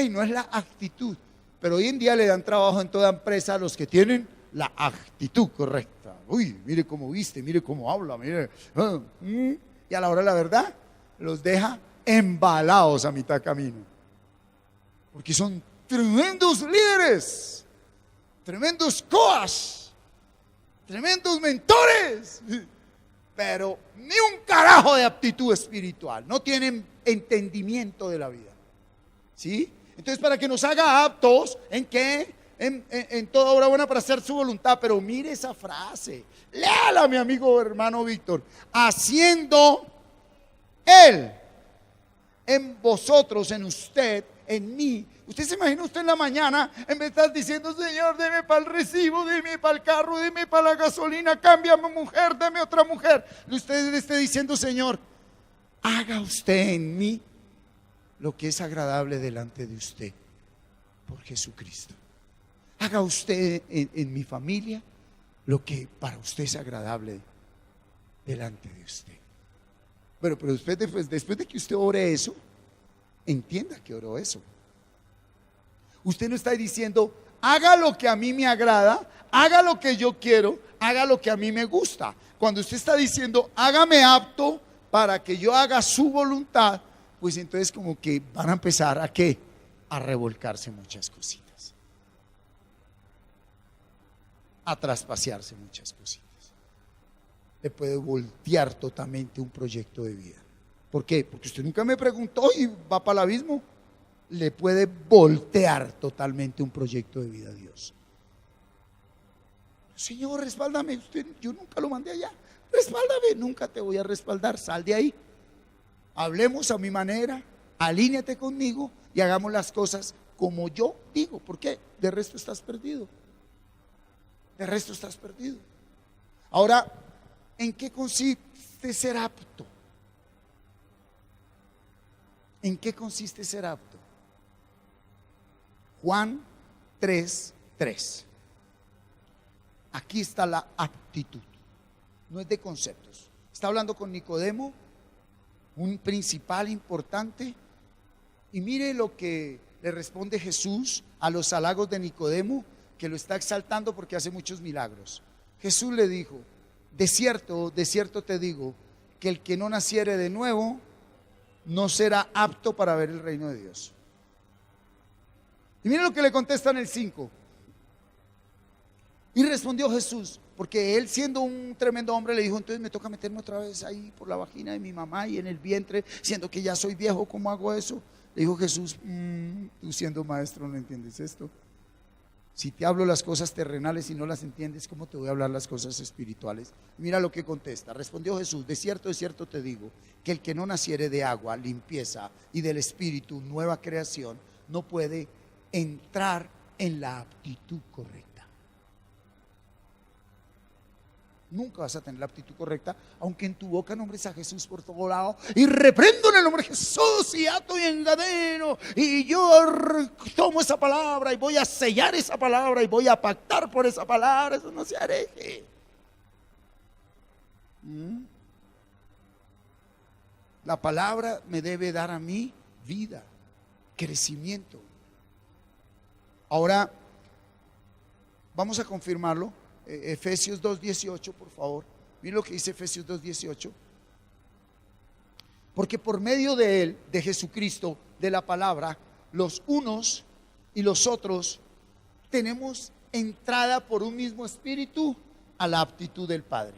No es la actitud, pero hoy en día le dan trabajo en toda empresa a los que tienen la actitud correcta. Uy, mire cómo viste, mire cómo habla, mire. Y a la hora de la verdad los deja embalados a mitad camino, porque son tremendos líderes, tremendos coach, tremendos mentores, pero ni un carajo de aptitud espiritual, no tienen entendimiento de la vida, ¿sí? Entonces, para que nos haga aptos, ¿en qué? En toda obra buena para hacer su voluntad. Pero mire esa frase, léala, mi amigo hermano Víctor. Haciendo Él en vosotros, en usted, en mí. Usted se imagina usted en la mañana, en vez de estar diciendo: Señor, deme para el recibo, deme para el carro, deme para la gasolina, cámbiame mujer, deme otra mujer. Usted le esté diciendo: Señor, haga usted en mí lo que es agradable delante de usted, por Jesucristo. Haga usted en mi familia lo que para usted es agradable delante de usted. Bueno, pero después de que usted ore eso, entienda que oró eso. Usted no está diciendo: haga lo que a mí me agrada, haga lo que yo quiero, haga lo que a mí me gusta. Cuando usted está diciendo: hágame apto para que yo haga su voluntad, pues entonces como que van a empezar ¿a qué? A revolcarse muchas cositas, a traspasearse muchas cositas. Le puede voltear totalmente un proyecto de vida. ¿Por qué? Porque usted nunca me preguntó y va para el abismo. Le puede voltear totalmente un proyecto de vida a Dios. Señor, respáldame. Usted, yo nunca lo mandé allá. Respáldame. Nunca te voy a respaldar. Sal de ahí. Hablemos a mi manera. Alíñate conmigo y hagamos las cosas como yo digo. ¿Por qué? De resto estás perdido. De resto estás perdido. Ahora, ¿en qué consiste ser apto? ¿En qué consiste ser apto? Juan 3:3. Aquí está la aptitud. No es de conceptos. Está hablando con Nicodemo, un principal importante, y mire lo que le responde Jesús a los halagos de Nicodemo, que lo está exaltando porque hace muchos milagros. Jesús le dijo: de cierto te digo, que el que no naciere de nuevo no será apto para ver el reino de Dios. Y miren lo que le contesta en el 5. Y respondió Jesús, porque él, siendo un tremendo hombre, le dijo: entonces me toca meterme otra vez ahí por la vagina de mi mamá y en el vientre, siendo que ya soy viejo, ¿cómo hago eso? Le dijo Jesús: tú siendo maestro no entiendes esto. Si te hablo las cosas terrenales y no las entiendes, ¿cómo te voy a hablar las cosas espirituales? Mira lo que contesta. Respondió Jesús: de cierto te digo, que el que no naciere de agua, limpieza, y del espíritu, nueva creación, no puede entrar en la aptitud correcta. Nunca vas a tener la actitud correcta, aunque en tu boca nombres a Jesús por todo lado y reprendo en el nombre de Jesús y ato y encadeno y yo tomo esa palabra y voy a sellar esa palabra y voy a pactar por esa palabra. Eso no se hereje. La palabra me debe dar a mí vida, crecimiento. Ahora vamos a confirmarlo. Efesios 2:18, por favor. Miren lo que dice Efesios 2:18. Porque por medio de él, de Jesucristo, de la palabra, los unos y los otros tenemos entrada por un mismo espíritu a la aptitud del Padre.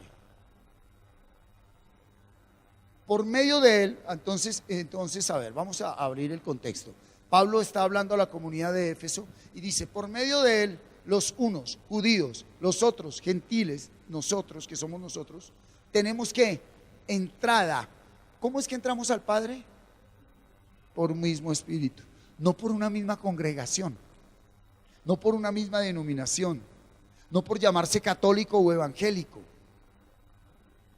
Por medio de él, entonces, a ver, vamos a abrir el contexto. Pablo está hablando a la comunidad de Éfeso y dice, por medio de él, los unos, judíos, los otros, gentiles, nosotros, que somos nosotros, tenemos que entrada. ¿Cómo es que entramos al Padre? Por un mismo espíritu, no por una misma congregación, no por una misma denominación, no por llamarse católico o evangélico,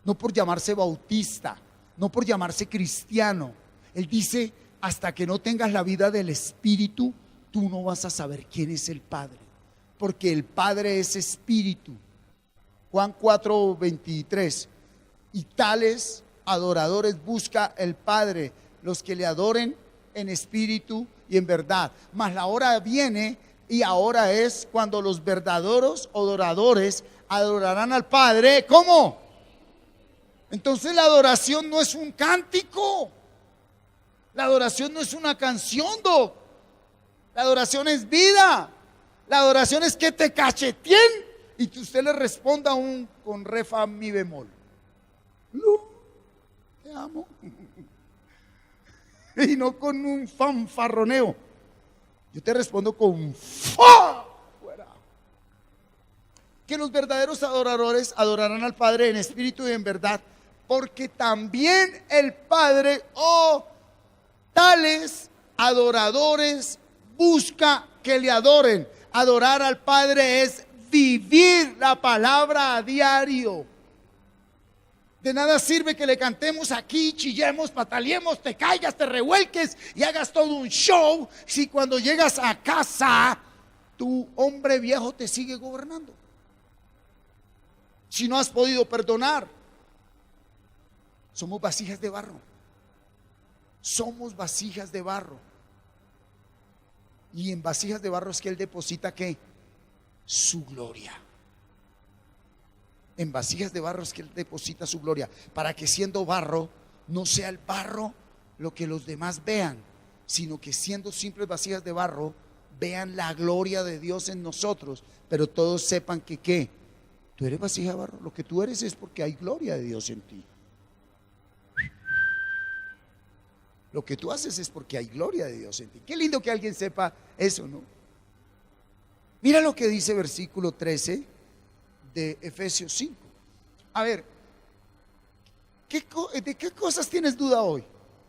no por llamarse bautista, no por llamarse cristiano. Él dice, hasta que no tengas la vida del Espíritu, tú no vas a saber quién es el Padre, porque el Padre es Espíritu. Juan 4:23. Y tales adoradores busca el Padre, los que le adoren en espíritu y en verdad. Mas la hora viene y ahora es cuando los verdaderos adoradores adorarán al Padre. ¿Cómo? Entonces la adoración no es un cántico, la adoración no es una canción, la adoración es vida. La adoración es que te cacheteen y que usted le responda con re fa mi bemol. No, te amo. Y no con un fanfarroneo. Yo te respondo con fa fuera. Que los verdaderos adoradores adorarán al Padre en espíritu y en verdad, porque también el Padre, tales adoradores busca que le adoren. Adorar al Padre es vivir la palabra a diario. De nada sirve que le cantemos aquí, chillemos, pataleemos, te caigas, te revuelques y hagas todo un show si cuando llegas a casa tu hombre viejo te sigue gobernando. Si no has podido perdonar, somos vasijas de barro. Somos vasijas de barro. Y en vasijas de barro es que Él deposita ¿qué? Su gloria. En vasijas de barro es que Él deposita su gloria, para que siendo barro no sea el barro lo que los demás vean, sino que siendo simples vasijas de barro vean la gloria de Dios en nosotros, pero todos sepan que ¿qué? Tú eres vasija de barro, lo que tú eres es porque hay gloria de Dios en ti. Lo que tú haces es porque hay gloria de Dios en ti. Qué lindo que alguien sepa eso, ¿no? Mira lo que dice versículo 13 de Efesios 5. A ver, ¿de qué cosas tienes duda hoy?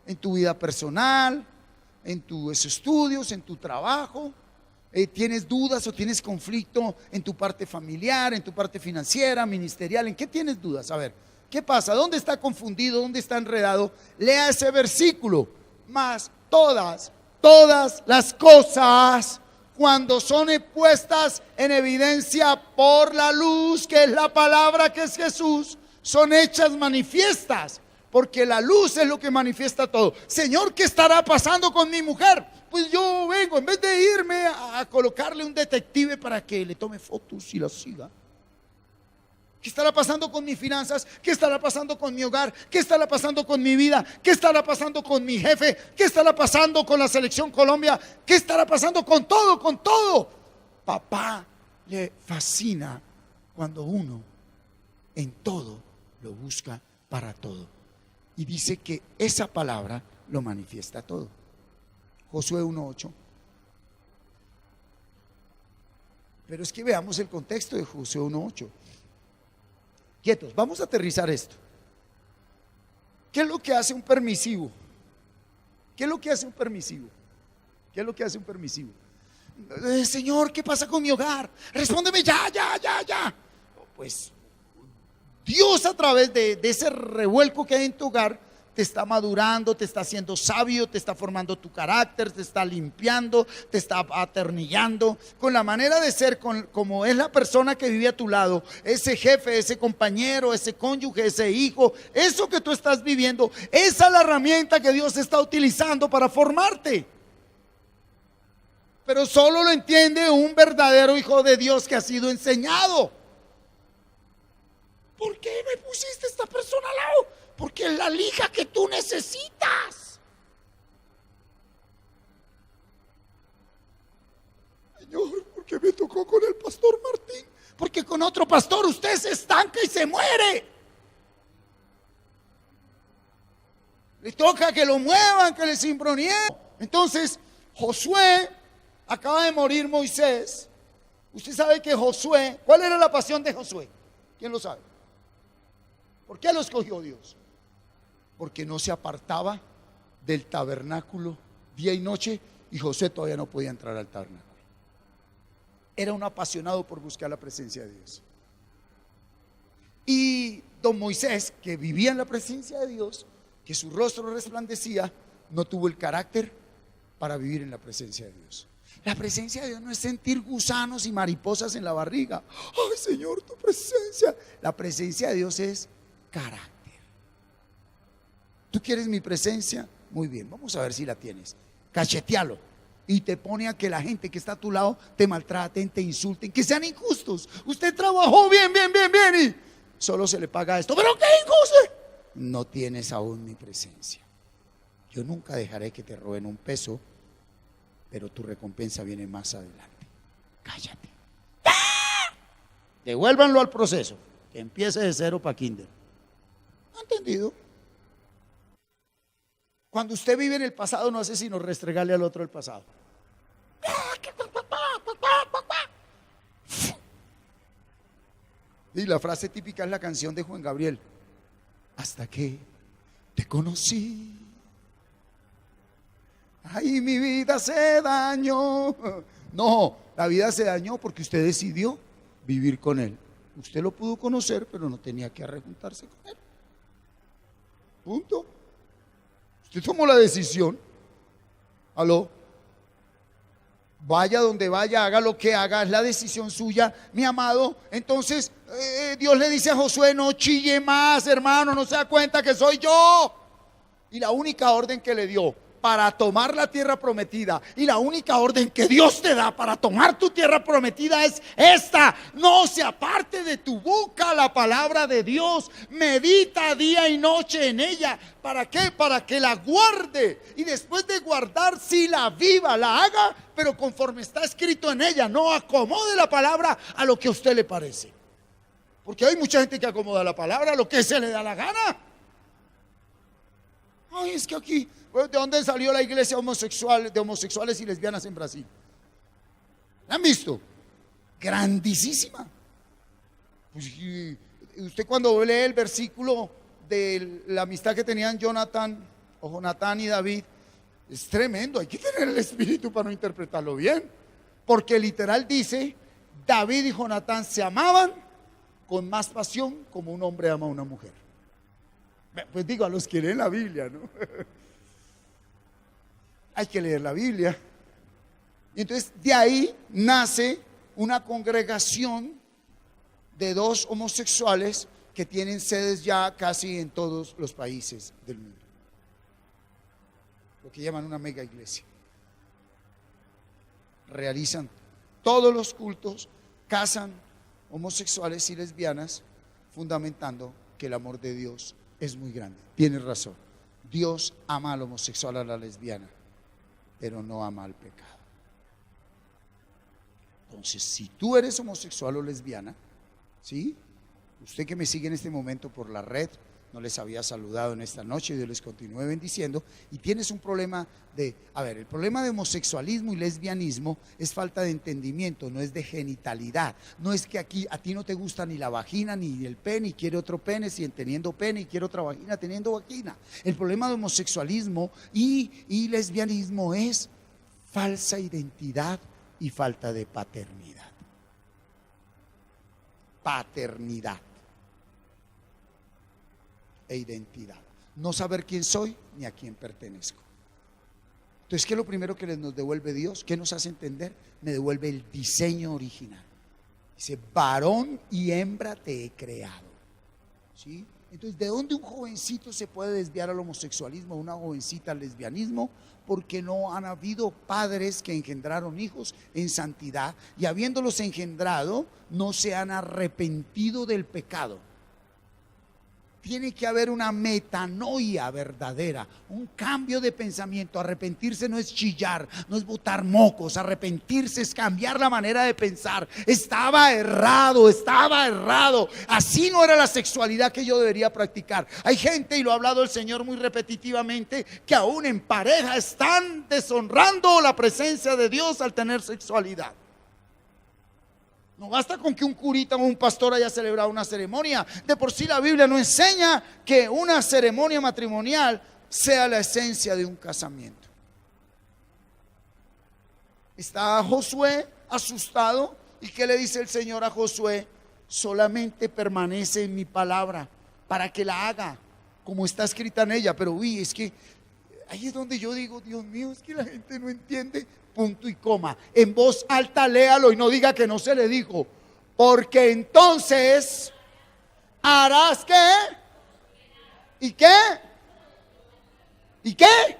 En tu vida personal, en tus estudios, en tu trabajo. ¿Tienes dudas o tienes conflicto en tu parte familiar, en tu parte financiera, ministerial? ¿En qué tienes dudas? A ver, ¿qué pasa? ¿Dónde está confundido? ¿Dónde está enredado? Lea ese versículo. Mas todas las cosas, cuando son puestas en evidencia por la luz, que es la palabra, que es Jesús, son hechas manifiestas, porque la luz es lo que manifiesta todo. Señor, ¿qué estará pasando con mi mujer? Pues yo vengo, en vez de irme a colocarle un detective para que le tome fotos y la siga. ¿Qué estará pasando con mis finanzas? ¿Qué estará pasando con mi hogar? ¿Qué estará pasando con mi vida? ¿Qué estará pasando con mi jefe? ¿Qué estará pasando con la selección Colombia? ¿Qué estará pasando con todo? Con todo. Papá le fascina cuando uno en todo lo busca para todo. Y dice que esa palabra lo manifiesta todo. Josué 1:8. Pero es que veamos el contexto de Josué 1:8. Quietos, vamos a aterrizar esto. ¿Qué es lo que hace un permisivo? ¿Qué es lo que hace un permisivo? ¿Qué es lo que hace un permisivo? Señor, ¿qué pasa con mi hogar? Respóndeme ya. Pues Dios a través de ese revuelco que hay en tu hogar te está madurando, te está haciendo sabio, te está formando tu carácter, te está limpiando, te está aternillando con la manera de ser, como es la persona que vive a tu lado, ese jefe, ese compañero, ese cónyuge, ese hijo. Eso que tú estás viviendo, esa es la herramienta que Dios está utilizando para formarte. Pero solo lo entiende un verdadero hijo de Dios que ha sido enseñado. ¿Por qué me pusiste esta persona al lado? Porque es la lija que tú necesitas. Señor, ¿por qué me tocó con el pastor Martín? Porque con otro pastor usted se estanca y se muere. Le toca que lo muevan, que le cimbroneen. Entonces, Josué, acaba de morir Moisés. Usted sabe que Josué, ¿cuál era la pasión de Josué? ¿Quién lo sabe? ¿Por qué lo escogió Dios? Porque no se apartaba del tabernáculo día y noche, y José todavía no podía entrar al tabernáculo. Era un apasionado por buscar la presencia de Dios. Y don Moisés, que vivía en la presencia de Dios, que su rostro resplandecía, no tuvo el carácter para vivir en la presencia de Dios. La presencia de Dios no es sentir gusanos y mariposas en la barriga. Ay, Señor, tu presencia. La presencia de Dios es carácter. ¿Tú quieres mi presencia? Muy bien, vamos a ver si la tienes. Cachetealo. Y te pone a que la gente que está a tu lado te maltraten, te insulten, que sean injustos. Usted trabajó bien y solo se le paga esto. ¿Pero qué injusto? No tienes aún mi presencia. Yo nunca dejaré que te roben un peso, pero tu recompensa viene más adelante. Cállate. Devuélvanlo al proceso, que empiece de cero para kinder. ¿Ha entendido? Cuando usted vive en el pasado, no hace sino restregarle al otro el pasado. Y la frase típica es la canción de Juan Gabriel: hasta que te conocí, ay, mi vida se dañó. No, la vida se dañó porque usted decidió vivir con él. Usted lo pudo conocer, pero no tenía que arrejuntarse con él. Punto. Usted tomó la decisión. Aló. Vaya donde vaya, haga lo que haga, es la decisión suya, mi amado. Entonces Dios le dice a Josué: no chille más, hermano, no se da cuenta que soy yo. Y la única orden que le dio para tomar la tierra prometida, y la única orden que Dios te da para tomar tu tierra prometida es esta: no se aparte de tu boca la palabra de Dios, medita día y noche en ella. ¿Para qué? Para que la guarde, y después de guardar, si la viva, la haga, pero conforme está escrito en ella. No acomode la palabra a lo que a usted le parece, porque hay mucha gente que acomoda la palabra a lo que se le da la gana. Ay, es que aquí, ¿de dónde salió la iglesia homosexual, de homosexuales y lesbianas en Brasil? ¿La han visto? Grandísima. Pues, usted cuando lee el versículo de la amistad que tenían Jonathan y David, es tremendo. Hay que tener el espíritu para no interpretarlo bien, porque literal dice: David y Jonatán se amaban con más pasión como un hombre ama a una mujer. Pues digo, a los que leen la Biblia, ¿no? Hay que leer la Biblia. Y entonces de ahí nace una congregación de dos homosexuales que tienen sedes ya casi en todos los países del mundo, lo que llaman una mega iglesia. Realizan todos los cultos, casan homosexuales y lesbianas, fundamentando que el amor de Dios es muy grande. Tienes razón, Dios ama al homosexual, a la lesbiana, pero no ama al pecado. Entonces, si tú eres homosexual o lesbiana, ¿sí? Usted que me sigue en este momento por la red, no les había saludado en esta noche, Dios les continúe bendiciendo, y tienes un problema el problema de homosexualismo y lesbianismo es falta de entendimiento, no es de genitalidad. No es que aquí a ti no te gusta ni la vagina ni el pene y quiere otro pene, si teniendo pene, y quiere otra vagina teniendo vagina. El problema de homosexualismo y lesbianismo es falsa identidad y falta de paternidad. e identidad. No saber quién soy ni a quién pertenezco. Entonces, ¿qué es lo primero que nos devuelve Dios? ¿Qué nos hace entender? Me devuelve el diseño original. Dice, varón y hembra te he creado. ¿Sí? Entonces, ¿de dónde un jovencito se puede desviar al homosexualismo, una jovencita al lesbianismo? Porque no han habido padres que engendraron hijos en santidad y habiéndolos engendrado, no se han arrepentido del pecado. Tiene que haber una metanoia verdadera, un cambio de pensamiento. Arrepentirse no es chillar, no es botar mocos. Arrepentirse es cambiar la manera de pensar. Estaba errado. Así no era la sexualidad que yo debería practicar. Hay gente, y lo ha hablado el Señor muy repetitivamente, que aún en pareja están deshonrando la presencia de Dios al tener sexualidad. No basta con que un curita o un pastor haya celebrado una ceremonia. De por sí la Biblia no enseña que una ceremonia matrimonial sea la esencia de un casamiento. Está Josué asustado. ¿Y qué le dice el Señor a Josué? Solamente permanece en mi palabra para que la haga como está escrita en ella. Pero uy, es que ahí es donde yo digo, Dios mío, es que la gente no entiende. Punto y coma. En voz alta léalo y no diga que no se le dijo. Porque entonces harás ¿qué? ¿Y qué? ¿Y qué?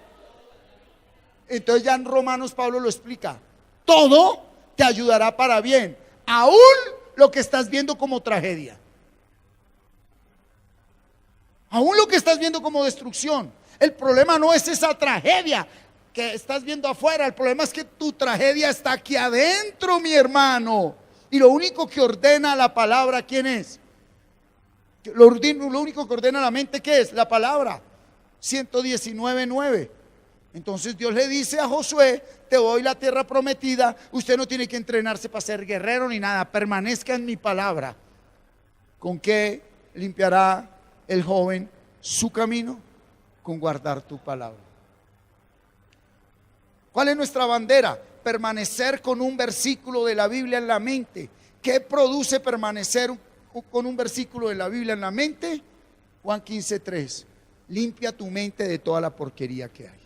Entonces ya en Romanos Pablo lo explica. Todo te ayudará para bien, aún lo que estás viendo como tragedia, aún lo que estás viendo como destrucción. El problema no es esa tragedia que estás viendo afuera, el problema es que tu tragedia está aquí adentro, mi hermano. Y lo único que ordena la palabra, ¿quién es? Lo único que ordena la mente, ¿qué es? La palabra. 119:9. Entonces Dios le dice a Josué, te doy la tierra prometida, usted no tiene que entrenarse para ser guerrero ni nada, permanezca en mi palabra. ¿Con qué limpiará el joven su camino? Con guardar tu palabra. ¿Cuál es nuestra bandera? Permanecer con un versículo de la Biblia en la mente. ¿Qué produce permanecer con un versículo de la Biblia en la mente? Juan 15:3. Limpia tu mente de toda la porquería que hay.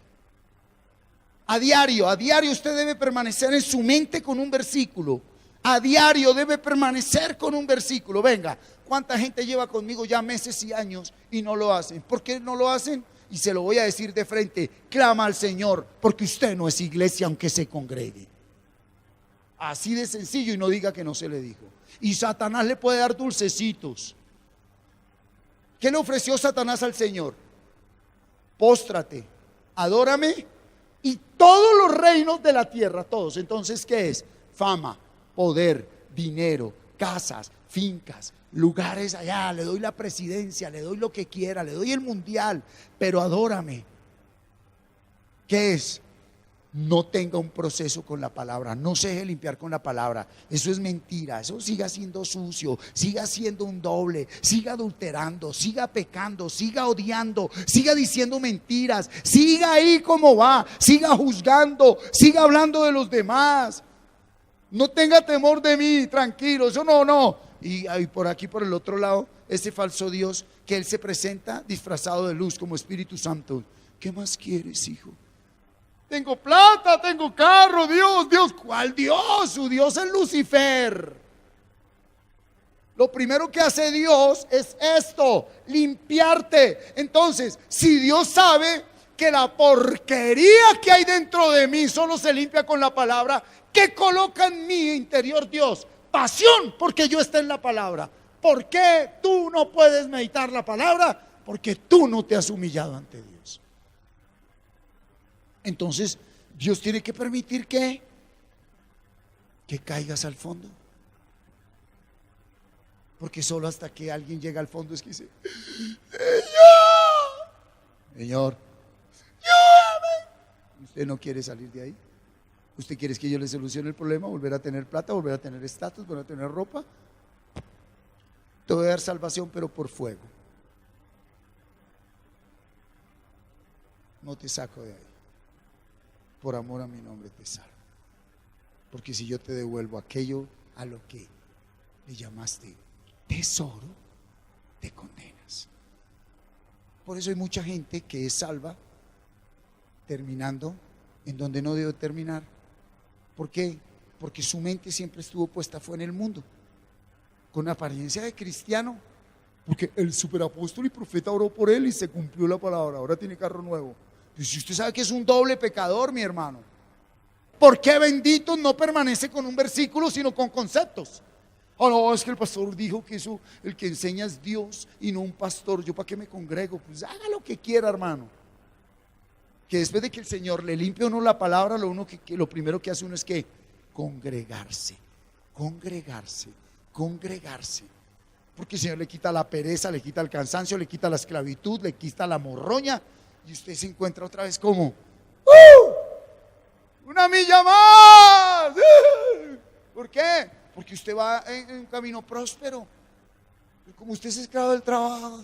A diario usted debe permanecer en su mente con un versículo. A diario debe permanecer con un versículo. Venga, ¿cuánta gente lleva conmigo ya meses y años y no lo hacen? ¿Por qué no lo hacen? Y se lo voy a decir de frente, clama al Señor, porque usted no es iglesia aunque se congregue. Así de sencillo, y no diga que no se le dijo. Y Satanás le puede dar dulcecitos. ¿Qué le ofreció Satanás al Señor? Póstrate, adórame y todos los reinos de la tierra, todos. Entonces, ¿qué es? Fama, poder, dinero, casas, fincas, lugares allá, le doy la presidencia, le doy lo que quiera, le doy el mundial, pero adórame. ¿Qué es? No tenga un proceso con la palabra, no se deje limpiar con la palabra. Eso es mentira, eso siga siendo sucio, siga siendo un doble, siga adulterando, siga pecando, siga odiando, siga diciendo mentiras, siga ahí como va, siga juzgando, siga hablando de los demás. No tenga temor de mí, tranquilo, eso no. Y por aquí, por el otro lado, ese falso Dios que él se presenta disfrazado de luz como Espíritu Santo. ¿Qué más quieres, hijo? Tengo plata, tengo carro, Dios, ¿cuál Dios? Su Dios es Lucifer. Lo primero que hace Dios es esto, limpiarte. Entonces, si Dios sabe que la porquería que hay dentro de mí solo se limpia con la palabra, ¿qué coloca en mi interior Dios? Pasión, porque yo esté en la palabra. ¿Por qué tú no puedes meditar la palabra? Porque tú no te has humillado ante Dios. Entonces, Dios tiene que permitir que caigas al fondo. Porque solo hasta que alguien llega al fondo es que dice, Señor, usted no quiere salir de ahí. ¿Usted quiere que yo le solucione el problema? ¿Volver a tener plata? ¿Volver a tener estatus? ¿Volver a tener ropa? Te voy a dar salvación, pero por fuego. No te saco de ahí. Por amor a mi nombre te salvo. Porque si yo te devuelvo aquello a lo que le llamaste tesoro, te condenas. Por eso hay mucha gente que es salva terminando en donde no debe terminar. ¿Por qué? Porque su mente siempre estuvo puesta fue en el mundo, con apariencia de cristiano, porque el superapóstol y profeta oró por él y se cumplió la palabra, ahora tiene carro nuevo. Y si usted sabe que es un doble pecador, mi hermano, ¿por qué bendito no permanece con un versículo sino con conceptos? Oh, no, es que el pastor dijo que eso, el que enseña es Dios y no un pastor. ¿Yo para qué me congrego? Pues haga lo que quiera, hermano. Que después de que el Señor le limpie a uno la palabra, lo primero que hace uno es que congregarse, porque el Señor le quita la pereza, le quita el cansancio, le quita la esclavitud, le quita la morroña, y usted se encuentra otra vez como una milla más. ¿Por qué? Porque usted va en un camino próspero. Y como usted es esclavo del trabajo,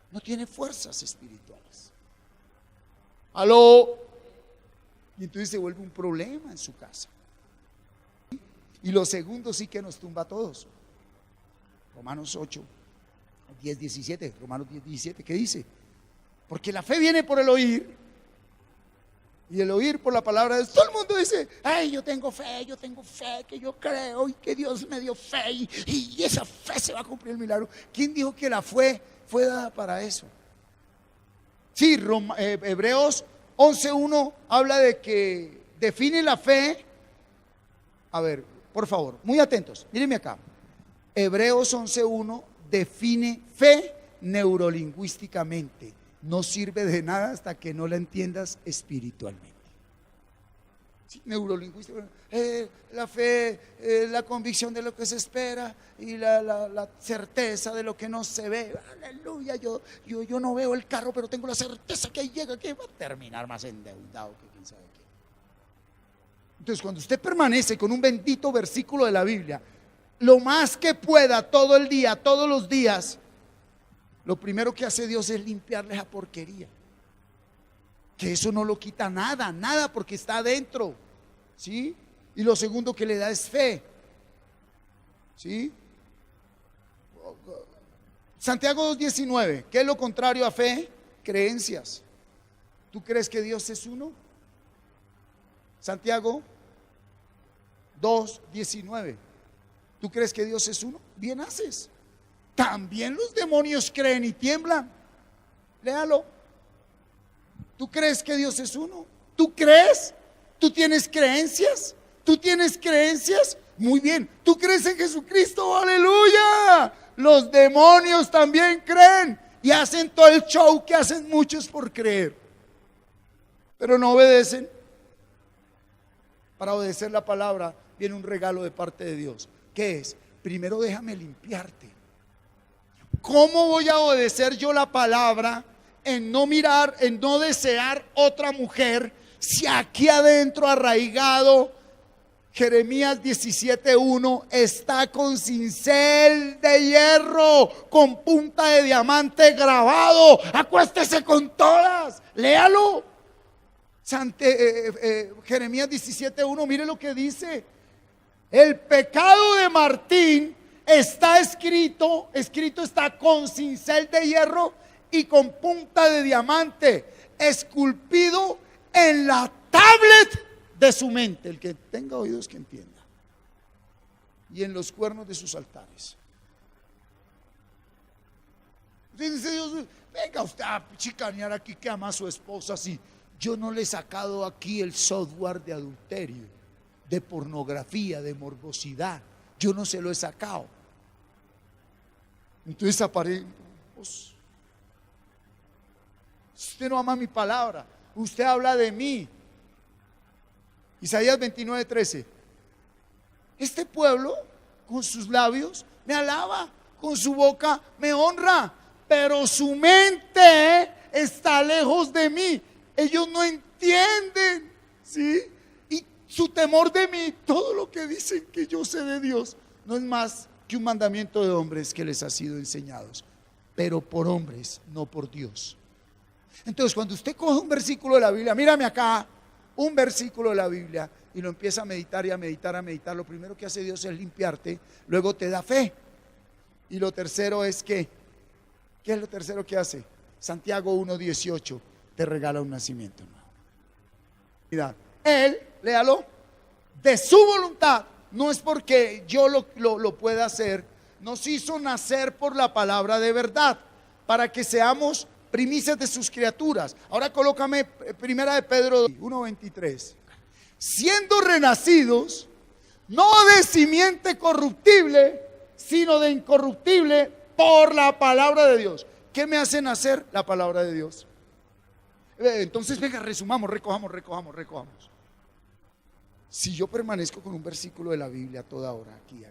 no tiene fuerzas espirituales. ¿Aló? Y entonces se vuelve un problema en su casa. Y lo segundo sí que nos tumba a todos. Romanos 8, 10, 17. Romanos 10, 17, ¿qué dice? Porque la fe viene por el oír, y el oír por la palabra de Dios. Todo el mundo dice: ay, yo tengo fe, que yo creo y que Dios me dio fe y esa fe se va a cumplir el milagro. ¿Quién dijo que la fe fue dada para eso? Sí, Hebreos 11:1 habla de que define la fe. A ver, por favor, muy atentos, mírenme acá. Hebreos 11:1 define fe neurolingüísticamente. No sirve de nada hasta que no la entiendas espiritualmente. Sí, neurolingüísticamente, la fe, la convicción de lo que se espera y la certeza de lo que no se ve. Aleluya, yo no veo el carro, pero tengo la certeza que ahí llega, que va a terminar más endeudado que quién sabe qué. Entonces, cuando usted permanece con un bendito versículo de la Biblia, lo más que pueda, todo el día, todos los días, lo primero que hace Dios es limpiarle esa porquería. Que eso no lo quita nada, porque está adentro, ¿sí? Y lo segundo que le da es fe, ¿sí? Santiago 2:19, ¿qué es lo contrario a fe? Creencias. ¿Tú crees que Dios es uno? Santiago 2:19, ¿tú crees que Dios es uno? Bien haces. También los demonios creen y tiemblan. Léalo. ¿Tú crees que Dios es uno? ¿Tú crees? ¿Tú tienes creencias? ¿Tú tienes creencias? Muy bien. ¿Tú crees en Jesucristo? ¡Aleluya! Los demonios también creen y hacen todo el show que hacen muchos por creer, pero no obedecen. Para obedecer la palabra viene un regalo de parte de Dios. ¿Qué es? Primero déjame limpiarte. ¿Cómo voy a obedecer yo la palabra en no mirar, en no desear otra mujer, si aquí adentro arraigado Jeremías 17:1 está con cincel de hierro, con punta de diamante grabado? Acuéstese con todas, léalo. Jeremías 17:1, mire lo que dice: el pecado de Martín está escrito está con cincel de hierro y con punta de diamante, esculpido en la tablet de su mente. El que tenga oídos que entienda. Y en los cuernos de sus altares. Dice Dios: venga usted a chicanear aquí que ama a su esposa así. Yo no le he sacado aquí el software de adulterio, de pornografía, de morbosidad. Yo no se lo he sacado. Entonces aparece: usted no ama mi palabra, usted habla de mí. Isaías 29:13. Este pueblo con sus labios me alaba, con su boca me honra, pero su mente está lejos de mí. Ellos no entienden, ¿sí? Y su temor de mí, todo lo que dicen que yo sé de Dios, no es más que un mandamiento de hombres que les ha sido enseñados, pero por hombres, no por Dios. Entonces, cuando usted coge un versículo de la Biblia, mírame acá, un versículo de la Biblia, y lo empieza a meditar y a meditar, lo primero que hace Dios es limpiarte, luego te da fe. Y lo tercero es que, ¿qué es lo tercero que hace? Santiago 1:18 te regala un nacimiento nuevo. Mira, Él, léalo, de su voluntad, no es porque yo lo pueda hacer, nos hizo nacer por la palabra de verdad, para que seamos primicias de sus criaturas. Ahora colócame primera de Pedro 1:23. Siendo renacidos, no de simiente corruptible, sino de incorruptible por la palabra de Dios. ¿Qué me hace nacer? La palabra de Dios. Entonces venga, resumamos, recojamos. Si yo permanezco con un versículo de la Biblia a toda hora, aquí,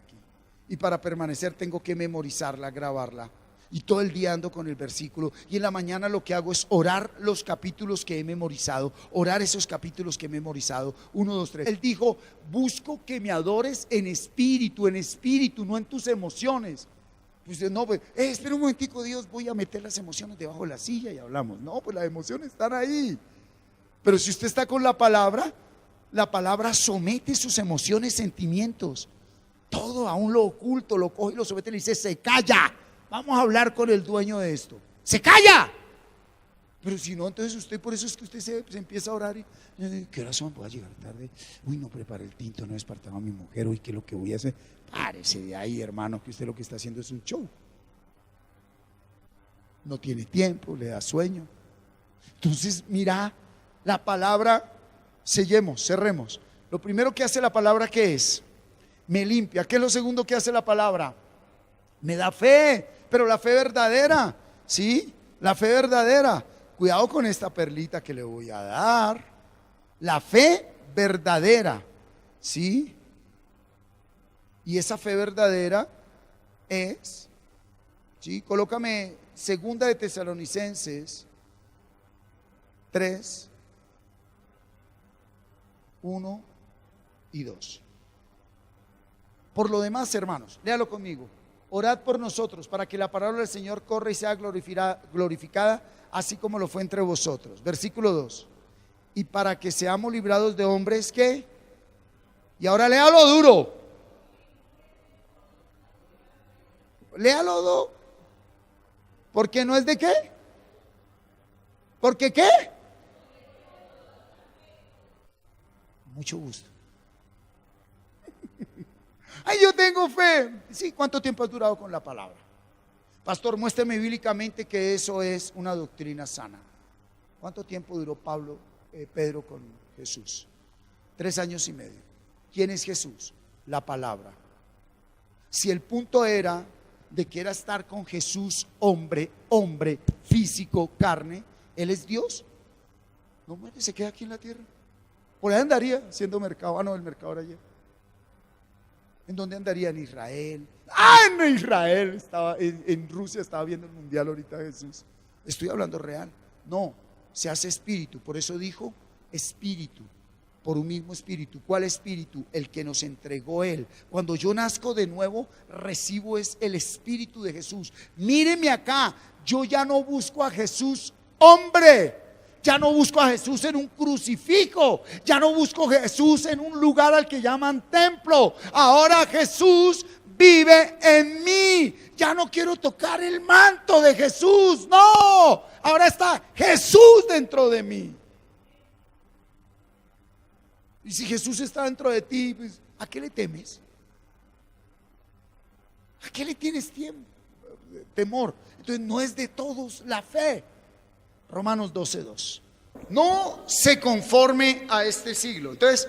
y para permanecer tengo que memorizarla, grabarla, y todo el día ando con el versículo, y en la mañana lo que hago es orar los capítulos que he memorizado, orar esos capítulos que he memorizado, 1, 2, 3. Él dijo, busco que me adores en espíritu, no en tus emociones. Pues no, pues, espera un momentico, Dios, voy a meter las emociones debajo de la silla y hablamos. No, pues las emociones están ahí. Pero si usted está con la palabra somete sus emociones, sentimientos, todo, aún lo oculto, lo coge y lo somete y le dice, se calla. Vamos a hablar con el dueño de esto. ¡Se calla! Pero si no, entonces usted, por eso es que usted se empieza a orar y ¿qué horas son? Voy a llegar tarde. Uy, no preparé el tinto, no despertaba a mi mujer. Uy, ¿qué es lo que voy a hacer? Párese de ahí, hermano, que usted lo que está haciendo es un show. No tiene tiempo, le da sueño. Entonces, mira, la palabra, cerremos. Lo primero que hace la palabra, ¿qué es? Me limpia. ¿Qué es lo segundo que hace la palabra? Me da fe, pero la fe verdadera, ¿sí? La fe verdadera. Cuidado con esta perlita que le voy a dar. La fe verdadera, ¿sí? Y esa fe verdadera es, ¿sí? Colócame segunda de Tesalonicenses 3, 1 y 2. Por lo demás, hermanos, léalo conmigo. Orad por nosotros para que la palabra del Señor corra y sea glorificada, así como lo fue entre vosotros. Versículo 2. Y para que seamos librados de hombres que, y ahora léalo duro. Léalo duro. ¿Porque no es de qué? ¿Porque qué? Mucho gusto. Ay, yo tengo fe. Sí, ¿cuánto tiempo has durado con la palabra? Pastor, muéstrame bíblicamente que eso es una doctrina sana. ¿Cuánto tiempo duró Pedro con Jesús? 3 años y medio. ¿Quién es Jesús? La palabra. Si el punto era de que era estar con Jesús, hombre, físico, carne, Él es Dios, no muere, se queda aquí en la tierra. Por ahí andaría haciendo mercado. El mercado era ayer. ¿En dónde andaría? En Israel. En Israel. Estaba en Rusia, estaba viendo el mundial ahorita Jesús. Estoy hablando real. No, se hace espíritu. Por eso dijo espíritu, por un mismo espíritu. ¿Cuál espíritu? El que nos entregó Él. Cuando yo nazco de nuevo, recibo es el espíritu de Jesús. Míreme acá, yo ya no busco a Jesús hombre. Ya no busco a Jesús en un crucifijo. Ya no busco a Jesús en un lugar al que llaman templo. Ahora Jesús vive en mí. Ya no quiero tocar el manto de Jesús. No, ahora está Jesús dentro de mí. Y si Jesús está dentro de ti, pues, ¿a qué le temes? ¿A qué le tienes temor? Entonces no es de todos la fe. Romanos 12:2. No se conforme a este siglo. Entonces,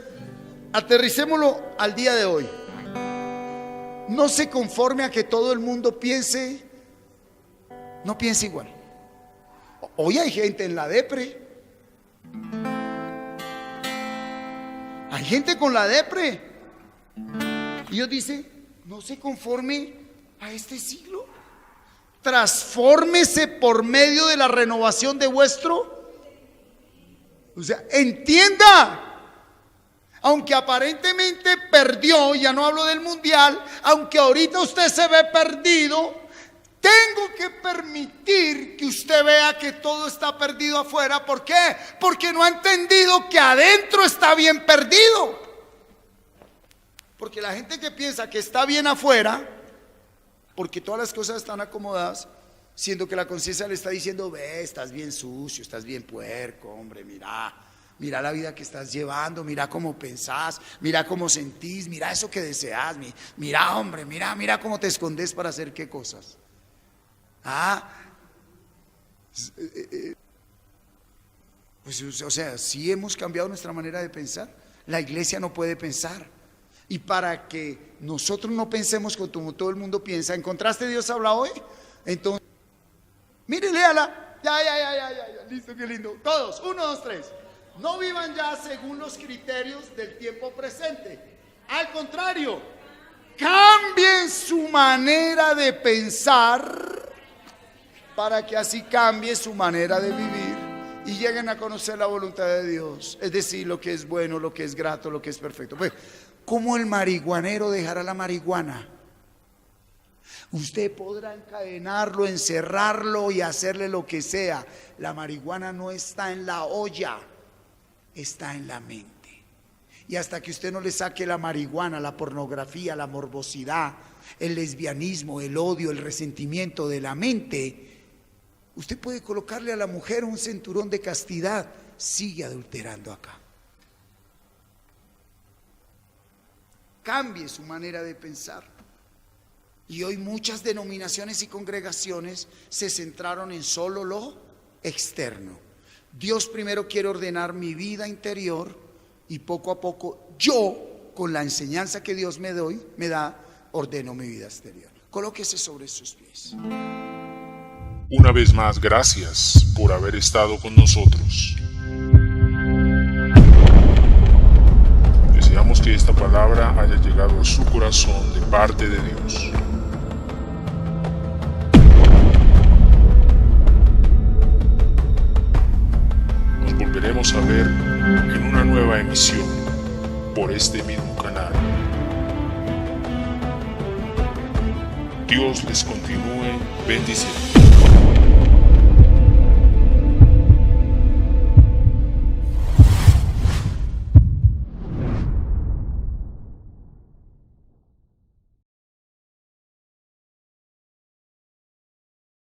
aterricémoslo al día de hoy. No se conforme a que todo el mundo piense, no piense igual. Hoy hay gente en la depre. Hay gente con la depre. Y Dios dice, no se conforme a este siglo. Transfórmese por medio de la renovación de vuestro. O sea, entienda. Aunque aparentemente perdió, ya no hablo del mundial, aunque ahorita usted se ve perdido, tengo que permitir que usted vea que todo está perdido afuera. ¿Por qué? Porque no ha entendido que adentro está bien perdido. Porque la gente que piensa que está bien afuera, porque todas las cosas están acomodadas, siendo que la conciencia le está diciendo: ve, estás bien sucio, estás bien puerco, hombre, mira la vida que estás llevando, mira cómo pensás, mira cómo sentís, mira eso que deseas, mira, hombre, mira cómo te escondes para hacer qué cosas. Pues, o sea, sí hemos cambiado nuestra manera de pensar. La iglesia no puede pensar. Y para que nosotros no pensemos como todo el mundo piensa, ¿encontraste Dios habla hoy? Entonces, mire, léala. Ya, listo, qué lindo. Todos, 1, 2, 3. No vivan ya según los criterios del tiempo presente. Al contrario, cambien su manera de pensar para que así cambie su manera de vivir y lleguen a conocer la voluntad de Dios. Es decir, lo que es bueno, lo que es grato, lo que es perfecto. Pues, ¿cómo el marihuanero dejará la marihuana? Usted podrá encadenarlo, encerrarlo y hacerle lo que sea. La marihuana no está en la olla, está en la mente. Y hasta que usted no le saque la marihuana, la pornografía, la morbosidad, el lesbianismo, el odio, el resentimiento de la mente, usted puede colocarle a la mujer un cinturón de castidad. Sigue adulterando acá. Cambie su manera de pensar. Y hoy muchas denominaciones y congregaciones se centraron en solo lo externo. Dios primero quiere ordenar mi vida interior y poco a poco yo, con la enseñanza que Dios me da, ordeno mi vida exterior. Colóquese sobre sus pies. Una vez más, gracias por haber estado con nosotros. Deseamos que esta palabra haya llegado a su corazón de parte de Dios. Nos volveremos a ver en una nueva emisión por este mismo canal. Dios les continúe bendiciendo.